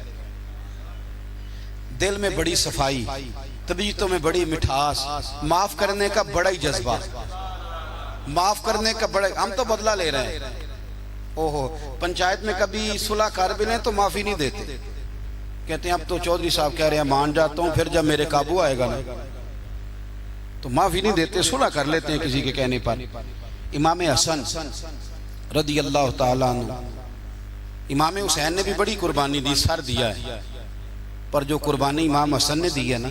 دل میں بڑی صفائی، طبیعتوں میں بڑی مٹھاس، معاف کرنے کا بڑا ہی جذبہ، معاف کرنے کا بڑا، ہم تو بدلہ لے رہے ہیں۔ اوہو، پنچایت میں کبھی صلح کر بھی لیں تو معافی نہیں دیتے، کہتے ہیں اب تو چودھری صاحب کہہ رہے ہیں مان جاتا ہوں، پھر جب میرے قابو آئے گا نا تو معافی نہیں دیتے، صلح کر لیتے ہیں کسی کے کہنے پر۔ امام حسن رضی اللہ تعالیٰ عنہ، امام حسین نے بھی بڑی قربانی دی، سر دیا ہے، پر جو قربانی امام حسن نے دی ہے نا،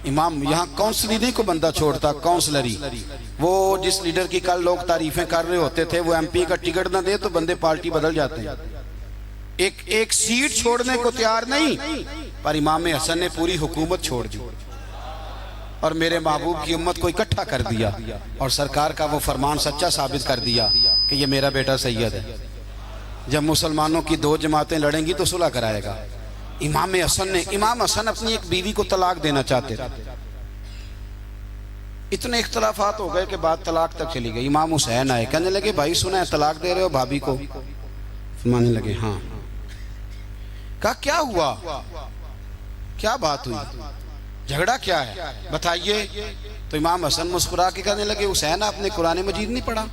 امام یہاں کونسلری کو بندہ چھوڑتا، کونسلری، وہ جس لیڈر کی کل لوگ تعریفیں کر رہے ہوتے تھے، وہ ایم پی کا ٹکٹ نہ دے تو بندے پارٹی بدل جاتے ہیں، ایک سیٹ چھوڑنے کو تیار نہیں، پر امام حسن نے پوری حکومت چھوڑ دی اور میرے محبوب کی امت کو اکٹھا کر دیا، اور سرکار کا وہ فرمان سچا ثابت کر دیا کہ یہ میرا بیٹا سید ہے۔ جب مسلمانوں کی دو جماعتیں لڑیں گی تو صلح کرائے گا۔ امام حسن اپنی ایک بیوی کو طلاق دینا چاہتے تھے، اتنے اختلافات ہو گئے کہ بات طلاق تک چلی گئی۔ امام حسین آئے، کہنے لگے بھائی سنا ہے طلاق دے رہے ہو بھابی کو؟ فرمانے لگے ہاں۔ کہا کیا ہوا، کیا بات ہوئی، جھگڑا کیا ہے بتائیے؟ تو امام حسن مسکرا کے کہنے لگے حسین آپ نے قرآن مجید نہیں پڑھا؟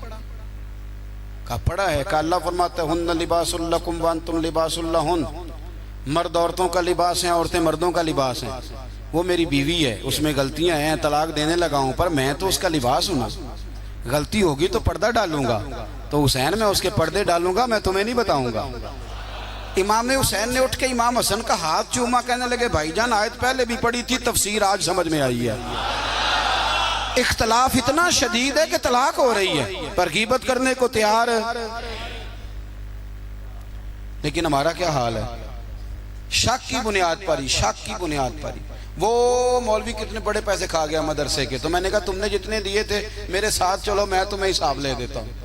کہا پڑھا ہے۔ کہا اللہ فرماتا ہے ہن لباس لکم وانتم لباس لہن، مرد عورتوں کا لباس ہیں، عورتیں مردوں کا لباس ہیں۔ وہ میری بیوی ہے، اس میں غلطیاں ہیں، طلاق دینے لگا ہوں، پر میں تو اس کا لباس ہوں نا، غلطی ہوگی تو پردہ ڈالوں گا، تو حسین میں اس کے پردے ڈالوں گا، میں تمہیں نہیں بتاؤں گا۔ امام حسین نے اٹھ کے امام حسن کا ہاتھ چوما، کہنے لگے بھائی جان آیت پہلے بھی پڑھی تھی، تفسیر آج سمجھ میں آئی ہے۔ اختلاف اتنا شدید ہے کہ طلاق ہو رہی ہے، پر غیبت کرنے کو تیار ہے۔ لیکن ہمارا کیا حال ہے؟ شک کی بنیاد پر ہی، شک کی بنیاد پر ہی۔ وہ مولوی کتنے بڑے پیسے کھا گیا مدرسے کے، تو میں نے کہا تم نے جتنے دیے تھے میرے ساتھ چلو، میں تمہیں حساب لے دیتا ہوں،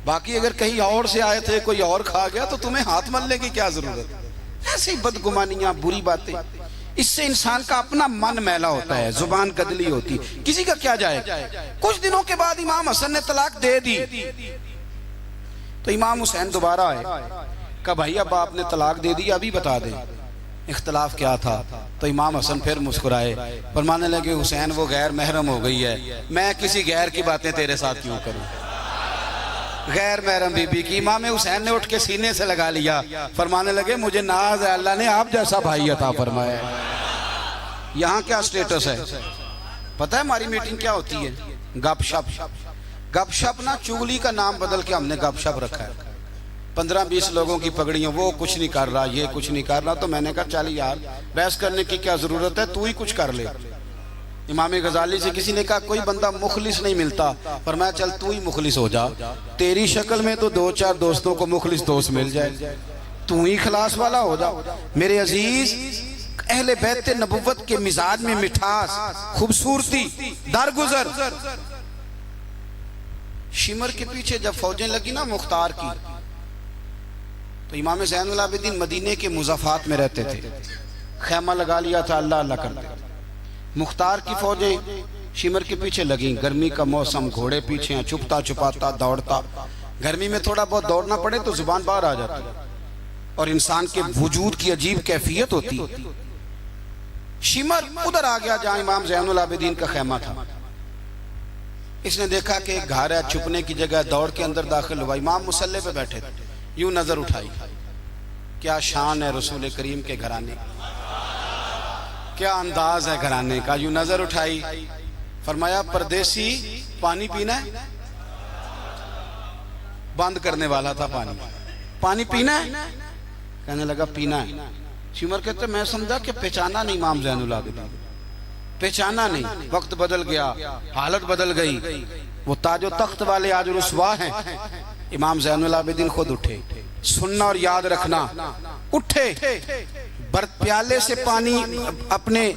باقی اگر کہیں اور سے آئے تھے کوئی اور کھا گیا تو تمہیں ہاتھ ملنے کی کیا ضرورت؟ ایسی بدگمانیاں، بری باتیں، اس سے انسان کا اپنا من میلا ہوتا ہے، زبان گدلی ہوتی، کسی کا کیا جائے۔ کچھ دنوں کے بعد امام حسن نے طلاق دے دی، تو امام حسین دوبارہ آئے، کہا بھائی اب آپ نے طلاق دے دی، ابھی بتا دیں اختلاف کیا تھا؟ تو امام حسن پھر مسکرائے، فرمانے لگے حسین وہ غیر محرم ہو گئی ہے، میں کسی غیر کی باتیں تیرے ساتھ کیوں کروں، غیر محرم بی بی کی۔ امام حسین نے اٹھ کے سینے سے لگا لیا، فرمانے لگے مجھے ناز ہے اللہ نے آپ جیسا بھائی عطا فرمایا ہے۔ یہاں کیا سٹیٹس ہے پتہ ہے؟ ہماری میٹنگ کیا ہوتی ہے؟ گپ شپ۔ گپ شپ نا چگلی کا نام بدل کے ہم نے گپ شپ رکھا ہے۔ 15-20 لوگوں کی پگڑیاں، وہ کچھ نہیں کر رہا، یہ کچھ نہیں کر رہا، تو میں نے کہا چل یار بحث کرنے کی کیا ضرورت ہے، تو ہی کچھ کر لے۔ امام غزالی سے کسی نے کہا کوئی بندہ مخلص نہیں ملتا، فرمایا چل تو ہی مخلص ہو جا، تیری شکل میں تو 2-4 دوستوں کو مخلص دوست مل جائے، تو ہی خلاص والا ہو جا۔ میرے عزیز، اہل بیت نبوت کے مزاج میں مٹھاس، خوبصورتی، درگزر۔ شمر کے پیچھے جب فوجیں لگی نا مختار کی، تو امام زین العابدین مدینے کے مضافات میں رہتے تھے، خیمہ لگا لیا تھا، اللہ اللہ کرتے۔ مختار کی فوجیں شمر کے پیچھے لگیں، گرمی کا موسم، گھوڑے پیچھے ہیں، چھپتا چھپاتا دوڑتا، گرمی میں تھوڑا بہت دوڑنا پڑے تو زبان باہر آ جاتی، اور انسان کے وجود کی عجیب کیفیت ہوتی۔ شمر ادھر آ گیا جہاں امام زین العابدین کا خیمہ تھا، اس نے دیکھا کہ ایک گھر ہے، چھپنے کی جگہ، دوڑ کے اندر داخل ہوا۔ امام مصلی پہ بیٹھے تھے، یوں نظر اٹھائی، کیا شان ہے رسول کریم کے گھرانے، کیا انداز ہے گھرانے کا، یوں نظر اٹھائی، فرمایا پردیسی پانی پینا ہے؟ بند کرنے والا تھا پانی پینا ہے؟ کہنے لگا پینا ہے۔ شمر کہتے میں سمجھا کہ پہچانا نہیں امام زین العابدین، پہچانا نہیں۔ وقت بدل گیا، حالت بدل گئی، وہ تاج و تخت والے آج رسوا ہیں۔ امام زین العابدین خود اٹھے، سننا اور یاد رکھنا، اٹھے، پیالے سے پانی، اپنے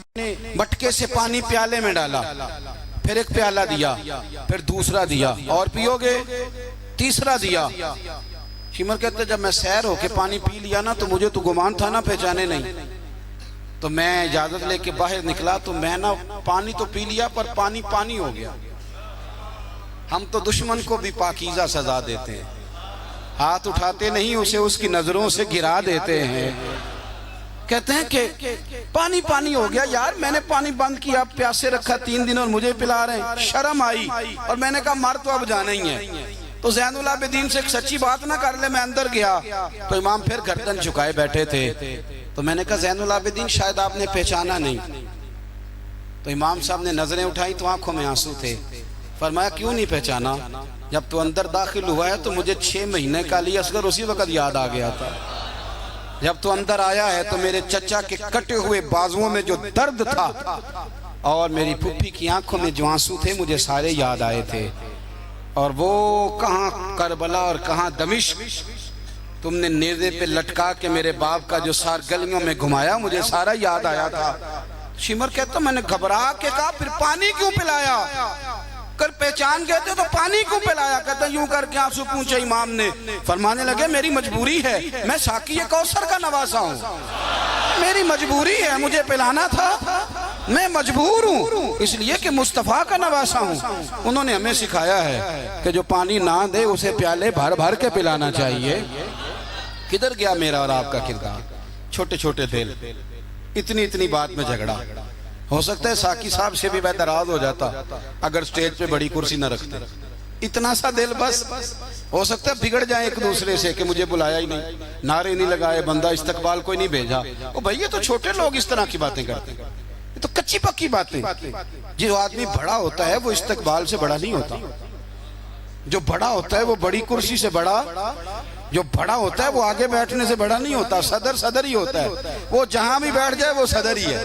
مٹکے سے پانی پیالے میں ڈالا، پھر ایک پیالہ دیا، پھر دوسرا دیا، اور پیو گے؟ تیسرا دیا۔ شیمر کہتے جب میں سیر ہو کے پانی پی لیا نا تو مجھے تو گمان تھا نا پہچانے نہیں، تو میں اجازت لے کے باہر نکلا تو میں نا پانی تو پی لیا پر پانی پانی ہو گیا۔ ہم تو دشمن کو بھی پاکیزہ سزا دیتے ہیں، ہاتھ اٹھاتے نہیں، اسے اس کی نظروں سے گرا دیتے ہیں۔ کہتے ہیں کہ پانی پانی ہو گیا، یار میں نے پانی بند کیا، پیاسے رکھا 3 دن اور مجھے پلا رہے ہیں۔ شرم آئی اور میں نے کہا مر تو اب جانا ہی ہے، تو زین العابدین سے ایک سچی بات نہ کر لے۔ میں اندر گیا تو امام پھر گردن جھکائے بیٹھے تھے، تو میں نے کہا زین العابدین شاید آپ نے پہچانا نہیں۔ تو امام صاحب نے نظریں اٹھائی تو آنکھوں میں آنسو تھے۔ فرمایا کیوں نہیں پہچانا؟ جب تو اندر داخل ہوا ہے تو مجھے 6 مہینے کا علی اصغر اسی وقت یاد آ گیا تھا۔ جب تو اندر آیا ہے تو میرے چچا کے کٹے ہوئے بازوؤں میں جو درد تھا اور میری پھپھی کی آنکھوں میں جو آنسو تھے مجھے سارے یاد آئے تھے۔ اور وہ کہاں کربلا اور کہاں دمشق تم نے نیزے پہ لٹکا کے میرے باپ کا جو سار گلیوں میں گھمایا مجھے سارا یاد آیا تھا۔ شیمر کہتا میں نے گھبرا کے کہا پھر پانی کیوں پلایا؟ کر پہچان گئے تھے تو پانی کیوں پلایا؟ کہتا یوں کر کے آنسو پوچھے امام نے۔ فرمانے لگے میری مجبوری ہے، میں ساقی کوثر کا نواسا ہوں، میری مجبوری ہے، مجھے پلانا تھا، میں مجبور ہوں، اس لیے کہ مصطفیٰ کا نواسا ہوں۔ انہوں نے ہمیں سکھایا ہے کہ جو پانی نہ دے اسے پیالے بھر بھر کے پلانا چاہیے۔ کدھر گیا میرا اور آپ کا کردار؟ چھوٹے چھوٹے دل، اتنی اتنی بات میں جھگڑا۔ ہو سکتا ہے ساقی صاحب سے بھی میں ناراض ہو جاتا اگر سٹیج پہ بڑی کرسی نہ رکھتے۔ اتنا سا دل بس، ہو سکتا ہے بگڑ جائیں ایک دوسرے سے کہ مجھے بلایا ہی نہیں، نعرے نہیں لگائے، بندہ استقبال کوئی نہیں بھیجا۔ او بھائی یہ تو چھوٹے لوگ اس طرح کی باتیں کرتے ہیں، یہ تو کچی پکی باتیں۔ جو آدمی بڑا ہوتا ہے وہ استقبال سے بڑا نہیں ہوتا، جو بڑا ہوتا ہے وہ بڑی کرسی سے بڑا، جو بڑا ہوتا ہے وہ آگے بیٹھنے سے بڑا نہیں ہوتا، صدر صدر ہی ہوتا ہے، وہ جہاں بھی بیٹھ جائے وہ صدر ہی ہے۔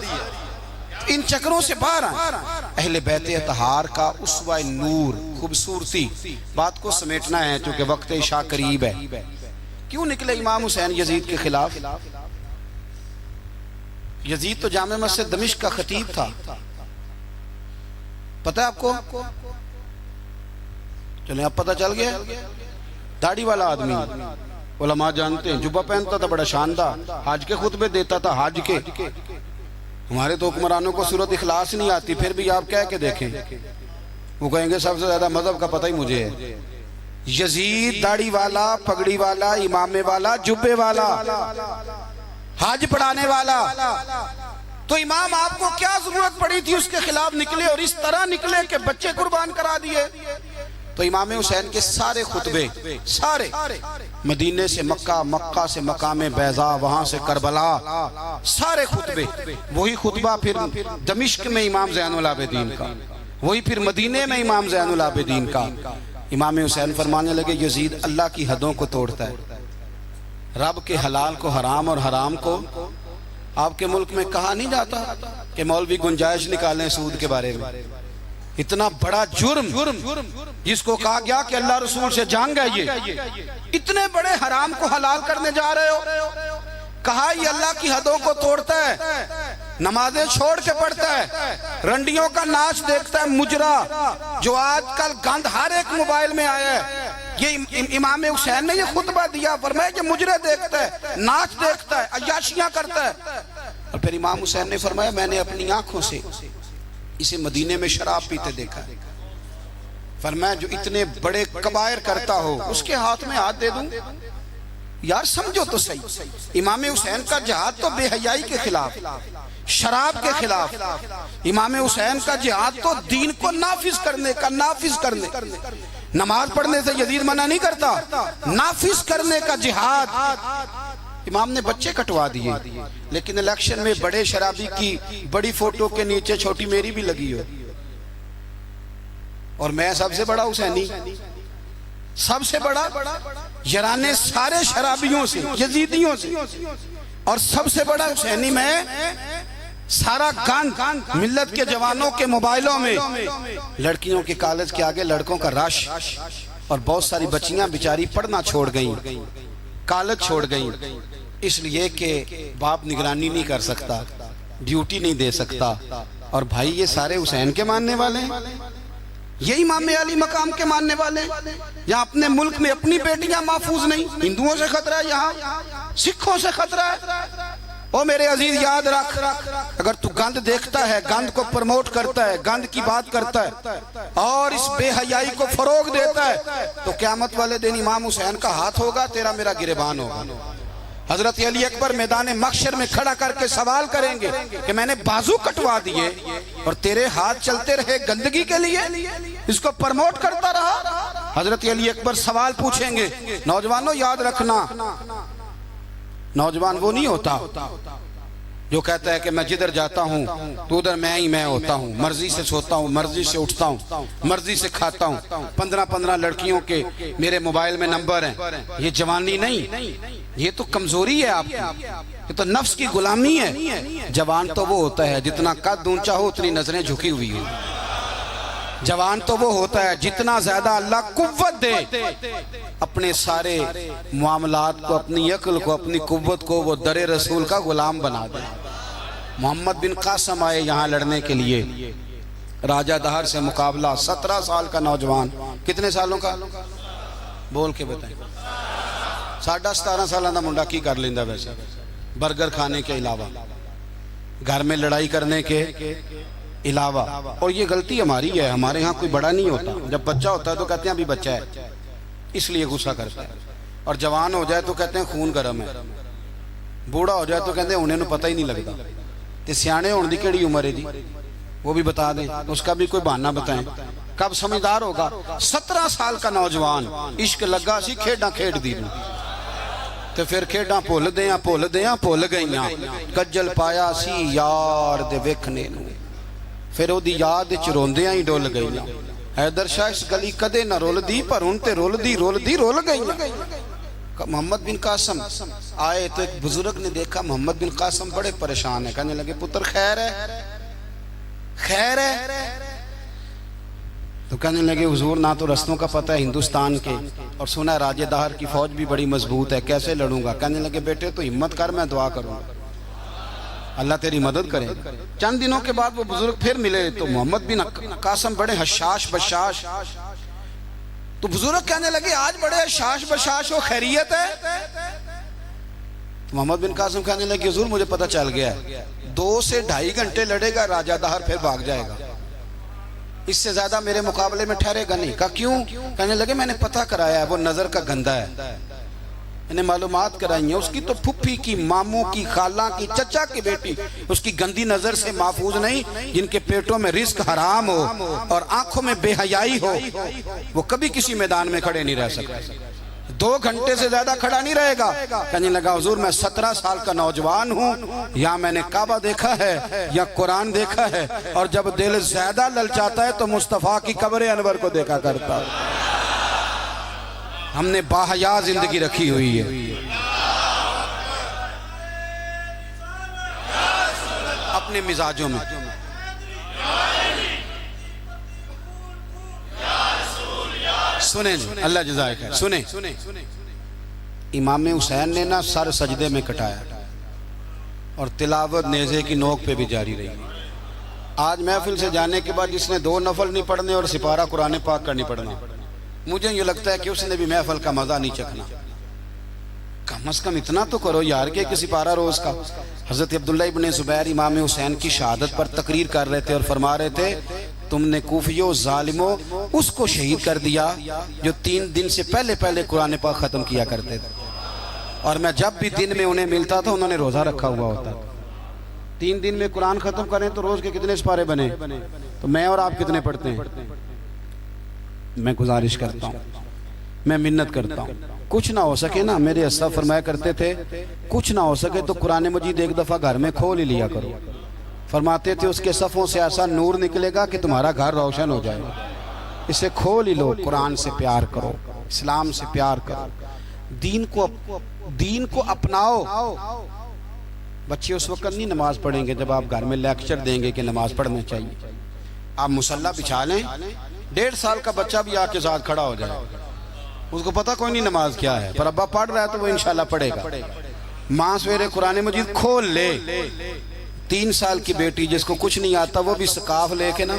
ان چکروں سے باہر آئیں۔ اہل بیت اطہار کا اسوہ نور، خوبصورتی، بات کو سمیٹنا ہے چونکہ وقت عشاء قریب ہے۔ کیوں نکلے امام حسین یزید کے خلاف؟ یزید تو جامع مسجد دمشق کا خطیب تھا، پتہ ہے آپ کو؟ چلیں اب پتہ چل گیا۔ داڑھی والا آدمی، علماء جانتے ہیں، جبہ پہنتا تھا بڑا شاندار، حج کے خطبے دیتا تھا، حج کے۔ ہمارے تو حکمرانوں کو سورت اخلاص نہیں آتی، پھر بھی آپ کہہ کے دیکھیں، وہ کہیں گے سب سے زیادہ مذہب کا پتہ ہی مجھے ہے۔ یزید داڑھی والا، پگڑی والا، امامے والا، جبے والا، حج پڑھانے والا، تو امام آپ کو کیا ضرورت پڑی تھی اس کے خلاف نکلے اور اس طرح نکلے کہ بچے قربان کرا دیے؟ تو امام حسین کے سارے خطبے، سارے مدینے سے مکہ، مکہ سے مقام بیضاء، وہاں سے کربلا، سارے خطبے وہی خطبہ پھر دمشق میں امام زین العابدین کا، وہی پھر مدینے میں امام زین العابدین کا۔ امام حسین فرمانے لگے یزید اللہ کی حدوں کو توڑتا ہے، رب کے حلال کو حرام اور حرام کو۔ آپ کے ملک میں کہا نہیں جاتا کہ مولوی گنجائش نکالیں سود کے بارے میں؟ اتنا بڑا جرم جس کو کہا گیا کہ اللہ رسول سے جنگ ہے، یہ اتنے بڑے حرام کو حلال کرنے جا رہے ہو، کہا یہ اللہ کی حدوں کو توڑتا ہے، نمازیں چھوڑ کے پڑھتا ہے، رنڈیوں کا ناچ دیکھتا ہے، مجرا جو آج کل گند ہر ایک موبائل میں آیا ہے۔ یہ امام حسین نے یہ خطبہ دیا، فرمایا کہ مجرے دیکھتا ہے، ناچ دیکھتا ہے، عیاشیاں کرتا ہے۔ اور پھر امام حسین نے فرمایا میں نے اپنی آنکھوں سے اسے مدینے میں شراب پیتے دیکھا، فرمایا جو اتنے بڑے کبائر کرتا ہو اس کے ہاتھ میں ہاتھ دے دوں؟ یار سمجھو تو صحیح، امام حسین کا جہاد تو بے حیائی کے خلاف، شراب کے خلاف، امام حسین کا جہاد تو دین کو نافذ کرنے کا، نافذ کرنے، نماز پڑھنے سے یزید منع نہیں کرتا، نافذ کرنے کا جہاد۔ امام نے بچے کٹوا دیے، لیکن الیکشن میں بڑے شرابی کی بڑی فوٹو کے نیچے چھوٹی میری بھی لگی ہو، اور میں سب سے بڑا حسینی، سب سے بڑا، یرانے سارے شرابیوں سے، یزیدیوں سے، اور سب سے بڑا حسینی میں، سارا گند ملت کے جوانوں کے موبائلوں میں، لڑکیوں کے کالج کے آگے لڑکوں کا رش، اور بہت ساری بچیاں بیچاری پڑھنا چھوڑ گئیں، کالج چھوڑ گئیں، اس لیے کہ باپ نگرانی نہیں کر سکتا، ڈیوٹی نہیں دے سکتا، اور بھائی یہ سارے حسین کے ماننے والے ہیں۔ یہ امام علی مقام کے ماننے والے ہیں۔ یہاں اپنے ملک میں اپنی بیٹیاں محفوظ نہیں، ہندوؤں سے خطرہ ہے، یہاں سکھوں سے خطرہ ہے۔ او میرے عزیز یاد رکھ، اگر تو گند دیکھتا ہے، گند کو پروموٹ کرتا ہے، گند کی بات کرتا ہے اور اس بے حیائی کو فروغ دیتا ہے، تو قیامت والے دن امام حسین کا ہاتھ ہوگا، تیرا میرا گریبان ہوگا۔ حضرت علی اکبر میدان محشر میں کھڑا کر کے سوال کریں گے کہ میں نے بازو کٹوا دیے اور تیرے ہاتھ چلتے رہے گندگی کے لیے، اس کو پرموٹ کرتا رہا۔ حضرت علی اکبر سوال پوچھیں گے۔ نوجوانوں یاد رکھنا، نوجوان وہ نہیں ہوتا جو کہتا ہے کہ میں جدھر جاتا ہوں تو ادھر میں ہی میں ہوتا ہوں، مرضی سے سوتا ہوں، مرضی سے اٹھتا ہوں، مرضی سے کھاتا ہوں، 15 لڑکیوں کے میرے موبائل میں نمبر ہیں۔ یہ جوانی نہیں، یہ تو کمزوری ہے آپ کی، یہ تو نفس کی غلامی ہے۔ جوان تو وہ ہوتا ہے جتنا قد اونچا ہو اتنی نظریں جھکی ہوئی ہیں۔ جوان تو وہ ہوتا ہے جتنا زیادہ اللہ قوت دے، اپنے سارے معاملات کو، اپنی عقل کو، اپنی قوت کو وہ در رسول کا غلام بنا دے۔ محمد بن قاسم آئے یہاں لڑنے کے لیے، راجہ دہر سے مقابلہ، 17 سال کا نوجوان، کتنے سالوں کا بول کے بتائیں؟ 17.5 سالہ دا منڈا کی کر لیندہ ویسے، برگر کھانے کے علاوہ، گھر میں لڑائی کرنے کے علاوہ۔ اور یہ غلطی ہماری ہے، ہمارے ہاں کوئی بڑا نہیں ہوتا، جب بچہ ہوتا ہے تو کہتے ہیں ابھی بچہ ہے، اس لیے غصہ کرتا ہے، اور جوان ہو جائے تو کہتے ہیں خون گرم ہے، بوڑھا ہو جائے تو کہتے ہیں انہیں نو پتہ ہی نہیں لگتا۔ تے سیانے ہونے دی کیڑی عمر ہے جی، وہ بھی بتا دیں، اس کا بھی کوئی بہانہ بتائیں، کب سمجھدار ہوگا؟ 17 سال کا نوجوان، عشق لگا سی کھیڈاں کھیڈ دی، تو پھر کھیڈاں بھول گئیاں، کجل پایا سی یار دے ویکھنے نو، پھر او دی یاد وچ روندیاں ہی ڈول گئیاں۔ حیدر شاہ اس گلی کدے نہ رول دی، پر ان تے رول گئیاں۔ محمد بن قاسم آئے تو ایک بزرگ نے دیکھا محمد بن قاسم بڑے پریشان ہے، کہنے لگے پتر خیر ہے؟ تو کہنے لگے حضور نہ تو رستوں کا پتہ ہے ہندوستان کے، اور سنا ہے راجہ دہر کی فوج بھی بڑی مضبوط ہے، کیسے لڑوں گا؟ کہنے لگے بیٹے تو ہمت کر، میں دعا کروں گا، اللہ تیری مدد کرے۔ چند دنوں کے بعد وہ بزرگ پھر ملے تو محمد بن قاسم بڑے حشاش بشاش، تو بزرگ کہنے لگے آج بڑے حشاش بشاش ہو، خیریت ہے؟ تو محمد بن قاسم کہنے لگے حضور مجھے پتہ چل گیا ہے، 2 سے 2.5 گھنٹے لڑے گا راجہ دہر پھر بھاگ جائے گا، اس سے زیادہ میرے مقابلے میں ٹھہرے گا نہیں۔ کہا کیوں؟ کہنے لگے میں نے پتہ کرایا ہے وہ نظر کا گندہ ہے، انہیں معلومات کرائی ہیں، اس کی تو پھپھی کی، ماموں کی، خالہ کی، چچا کی بیٹی اس کی گندی نظر سے محفوظ نہیں، جن کے پیٹوں میں رزق حرام ہو اور آنکھوں میں بے حیائی ہو، وہ کبھی کسی میدان میں کھڑے نہیں رہ سکتے، 2 گھنٹے سے زیادہ کھڑا نہیں رہے گا۔ کہنے لگا حضور میں 17 سال کا نوجوان ہوں، یا میں نے کعبہ دیکھا ہے یا قرآن دیکھا ہے، اور جب دل زیادہ للچاتا ہے تو مصطفیٰ کی قبر انور کو دیکھا کرتا ہے۔ ہم نے باحیا زندگی رکھی ہوئی ہے، اپنے مزاجوں میں۔ سنیں اللہ جزائے خیر، سنیں امام حسین نے نا سر سجدے میں کٹایا اور تلاوت نیزے کی نوک پہ بھی جاری رہی۔ آج محفل سے جانے کے بعد جس نے 2 نفل نہیں پڑھنے اور سپارہ قرآن پاک کا نہیں پڑھنا، مجھے یہ لگتا ہے کہ اس نے بھی محفل کا مزہ نہیں چکھنا۔ کم از کم اتنا تو کرو یار کہ کسی پارہ روز کا۔ حضرت عبداللہ ابن زبیر امام حسین کی شہادت پر تقریر کر رہے تھے اور فرما رہے تھے تم نے کوفیوں ظالموں اس کو شہید کر دیا جو 3 دن سے پہلے قرآن پاک ختم کیا کرتے تھے، اور میں جب بھی دن میں انہیں ملتا تھا انہوں نے روزہ رکھا ہوا ہوتا تھا۔ 3 دن میں قرآن ختم کریں تو روز کے کتنے سپارے بنے؟ تو میں اور آپ کتنے پڑھتے ہیں؟ میں گزارش کرتا ہوں، میں منت کرتا ہوں، کچھ نہ ہو سکے نا، میرے اسلاف فرمایا کرتے تھے کچھ نہ ہو سکے تو قرآن مجید ایک دفعہ گھر میں کھول ہی لیا کرو۔ فرماتے تھے اس کے صفوں سے ایسا نور نکلے گا کہ تمہارا گھر روشن ہو جائے گا، اسے کھول ہی لو۔ قرآن سے پیار کرو، اسلام سے پیار کرو، دین کو اپناؤ۔ بچے اس وقت نہیں نماز پڑھیں گے جب آپ گھر میں لیکچر دیں گے کہ نماز پڑھنا چاہیے۔ آپ مصلی بچھا لیں، 1.5 سال کا بچہ بھی آ کے ساتھ کھڑا ہو جائے، اس کو پتہ کوئی نہیں نماز کیا ہے، پر ابا پڑھ رہا ہے تو وہ انشاءاللہ پڑھے گا۔ ماں سویرے قرآن مجید کھول لے، 3 سال کی بیٹی جس کو کچھ نہیں آتا وہ بھی سکاف لے کے نا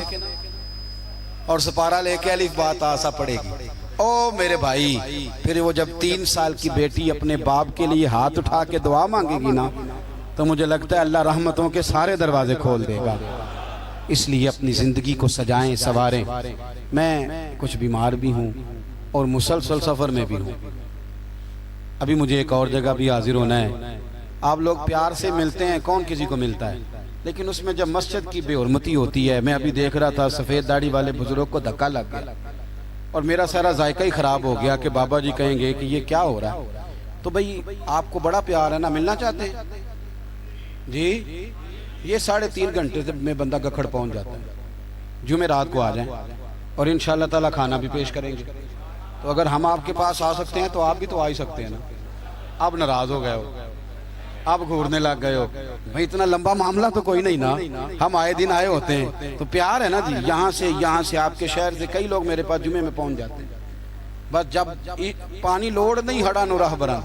اور سپارہ لے کے الف با تا سا پڑھے گی۔ او میرے بھائی، پھر وہ جب 3 سال کی بیٹی اپنے باپ کے لیے ہاتھ اٹھا کے دعا مانگے گی نا، تو مجھے لگتا ہے اللہ رحمتوں کے سارے دروازے کھول دے گا۔ اس لیے اپنی زندگی کو سجائیں سواریں۔ میں کچھ بیمار بھی ہوں اور مسلسل سفر میں بھی ہوں۔ ابھی مجھے ایک اور جگہ بھی حاضر ہونا ہے۔ آپ لوگ پیار سے ملتے ہیں، کون کسی کو ملتا ہے، لیکن اس میں جب مسجد کی بے حرمتی ہوتی ہے، میں ابھی دیکھ رہا تھا سفید داڑھی والے بزرگ کو دھکا لگ گیا اور میرا سارا ذائقہ ہی خراب ہو گیا کہ بابا جی کہیں گے کہ یہ کیا ہو رہا ہے۔ تو بھئی آپ کو بڑا پیار ہے نا، ملنا چاہتے ہیں جی؟ یہ 3.5 گھنٹے سے میں بندہ گکھڑ پہنچ جاتا ہے۔ جمعرات کو آ جائیں اور انشاءاللہ تعالی کھانا بھی پیش کریں گے۔ تو اگر ہم آپ کے پاس آ سکتے ہیں تو آپ بھی تو آ ہی سکتے ہیں نا۔ آپ ناراض ہو گئے ہو، آپ گھورنے لگ گئے ہو، بھئی اتنا لمبا معاملہ تو کوئی نہیں نا، ہم آئے دن آئے ہوتے ہیں تو پیار ہے نا جی۔ یہاں سے آپ کے شہر سے کئی لوگ میرے پاس جمعے میں پہنچ جاتے ہیں۔ بس جب پانی لوڑ نہیں ہڑا نو راہ برا،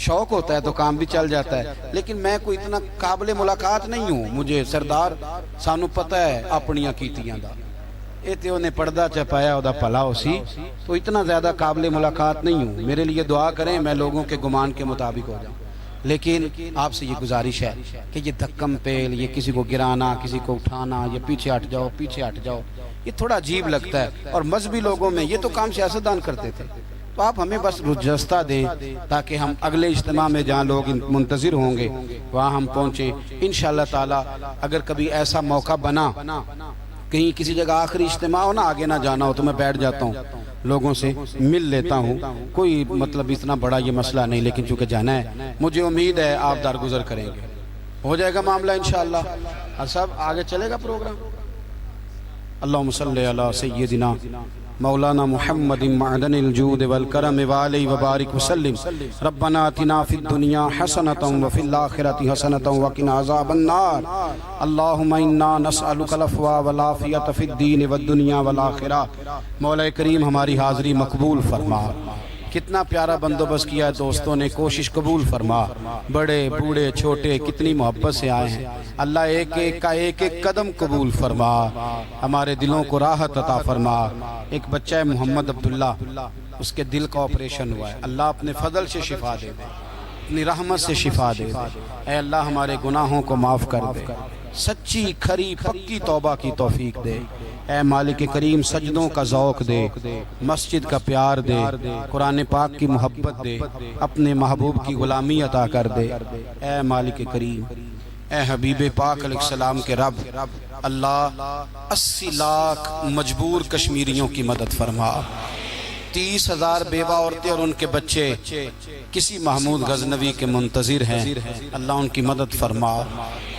شوق ہوتا ہے تو کام بھی چل جاتا ہے۔ لیکن میں کوئی اتنا قابل ملاقات نہیں ہوں۔ مجھے سردار سانو پتہ ہے اپنیاں کیتیاں دا، اے نے پردہ چپایا دا پلا ہو سی، تو اتنا زیادہ قابل ملاقات نہیں ہوں۔ میرے لیے دعا کریں میں لوگوں کے گمان کے مطابق ہو جاؤں۔ لیکن آپ سے یہ گزارش ہے کہ یہ دھکم پیل، یہ کسی کو گرانا، کسی کو اٹھانا، یہ پیچھے ہٹ جاؤ پیچھے ہٹ جاؤ، یہ تھوڑا عجیب لگتا ہے۔ اور مذہبی لوگوں میں یہ تو کام سیاستدان کرتے تھے۔ تو آپ ہمیں بس رجستہ دیں تاکہ ہم اگلے اجتماع میں جہاں لوگ منتظر ہوں گے وہاں ہم پہنچیں انشاءاللہ تعالی۔ اگر کبھی ایسا موقع بنا کہیں کسی جگہ آخری اجتماع ہو نا، آگے نہ جانا ہو، تو میں بیٹھ جاتا ہوں، لوگوں سے مل لیتا ہوں۔ کوئی مطلب اتنا بڑا یہ مسئلہ نہیں، لیکن چونکہ جانا ہے مجھے امید ہے آپ درگزر کریں گے، ہو جائے گا معاملہ انشاءاللہ۔ اور سب آگے چلے گا پروگرام۔ اللہم صلی علی سیدنا مولانا محمد معدن الجود والکرم وعلی وبارک وسلم۔ ربنا آتنا فی الدنیا حسنۃ وفی الآخرۃ حسنۃ وقنا عذاب النار۔ اللہم انا نسألک العفو والعافیۃ فی الدین والدنیا والآخرہ۔ مولا کریم ہماری حاضری مقبول فرما۔ کتنا پیارا بندوبست کیا ہے دوستوں نے، کوشش قبول فرما۔ بڑے بوڑھے چھوٹے کتنی محبت سے آئے ہیں، اللہ ایک ایک کا ایک ایک قدم قبول فرما، ہمارے دلوں کو راحت عطا فرما۔ ایک بچہ ہے محمد عبداللہ، اس کے دل کا آپریشن ہوا ہے، اللہ اپنے فضل سے شفا دے دے، اپنی رحمت سے شفا دے دے۔ اے اللہ ہمارے گناہوں کو معاف کر دے، سچی کھری پکی توبہ کی توفیق دے۔ اے مالک کریم سجدوں کا ذوق دے، مسجد کا پیار دے، قرآن پاک کی محبت دے، اپنے محبوب کی غلامی عطا کر دے۔ اے مالک کریم، اے حبیب پاک علیہ السلام کے رب، اللہ 80 لاکھ مجبور کشمیریوں کی مدد فرما۔ 30,000 بیوہ عورتیں اور ان کے بچے کسی محمود غزنوی کے منتظر ہیں، اللہ ان کی مدد فرما۔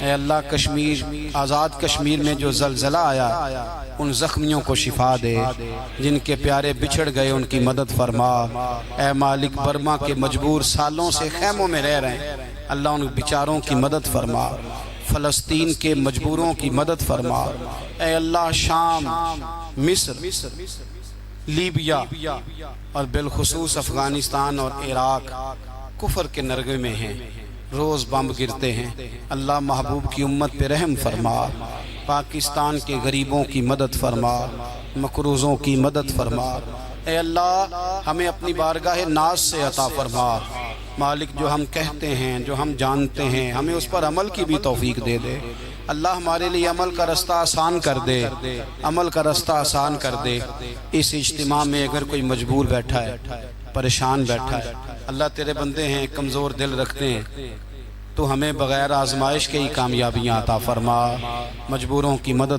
اے اللہ کشمیر، آزاد کشمیر میں جو زلزلہ آیا ان زخمیوں کو شفا دے، جن کے پیارے بچھڑ گئے ان کی مدد فرما۔ اے مالک برما کے مجبور سالوں سے خیموں میں رہ رہے ہیں، اللہ ان بیچاروں کی مدد فرما۔ فلسطین کے مجبوروں کی مدد فرما۔ اے اللہ شام، مصر، لیبیا اور بالخصوص افغانستان اور عراق کفر کے نرغے میں ہیں، روز بم گرتے ہیں، اللہ محبوب کی امت پہ رحم فرما۔ پاکستان کے غریبوں کی مدد فرما، مقروضوں کی مدد فرما۔ اے اللہ ہمیں اپنی بارگاہ ناز سے عطا فرما۔ مالک جو ہم کہتے ہیں، جو ہم جانتے ہیں، ہمیں اس پر عمل کی بھی توفیق دے دے۔ اللہ ہمارے لیے عمل کا رستہ آسان کر دے، عمل کا رستہ آسان کر دے۔ اس اجتماع میں اگر کوئی مجبور بیٹھا ہے، پریشان بیٹھا ہے، اللہ تیرے بندے ہیں، کمزور دل رکھتے ہیں، تو ہمیں بغیر آزمائش کے ہی کامیابیاں عطا فرما، مجبوروں کی مدد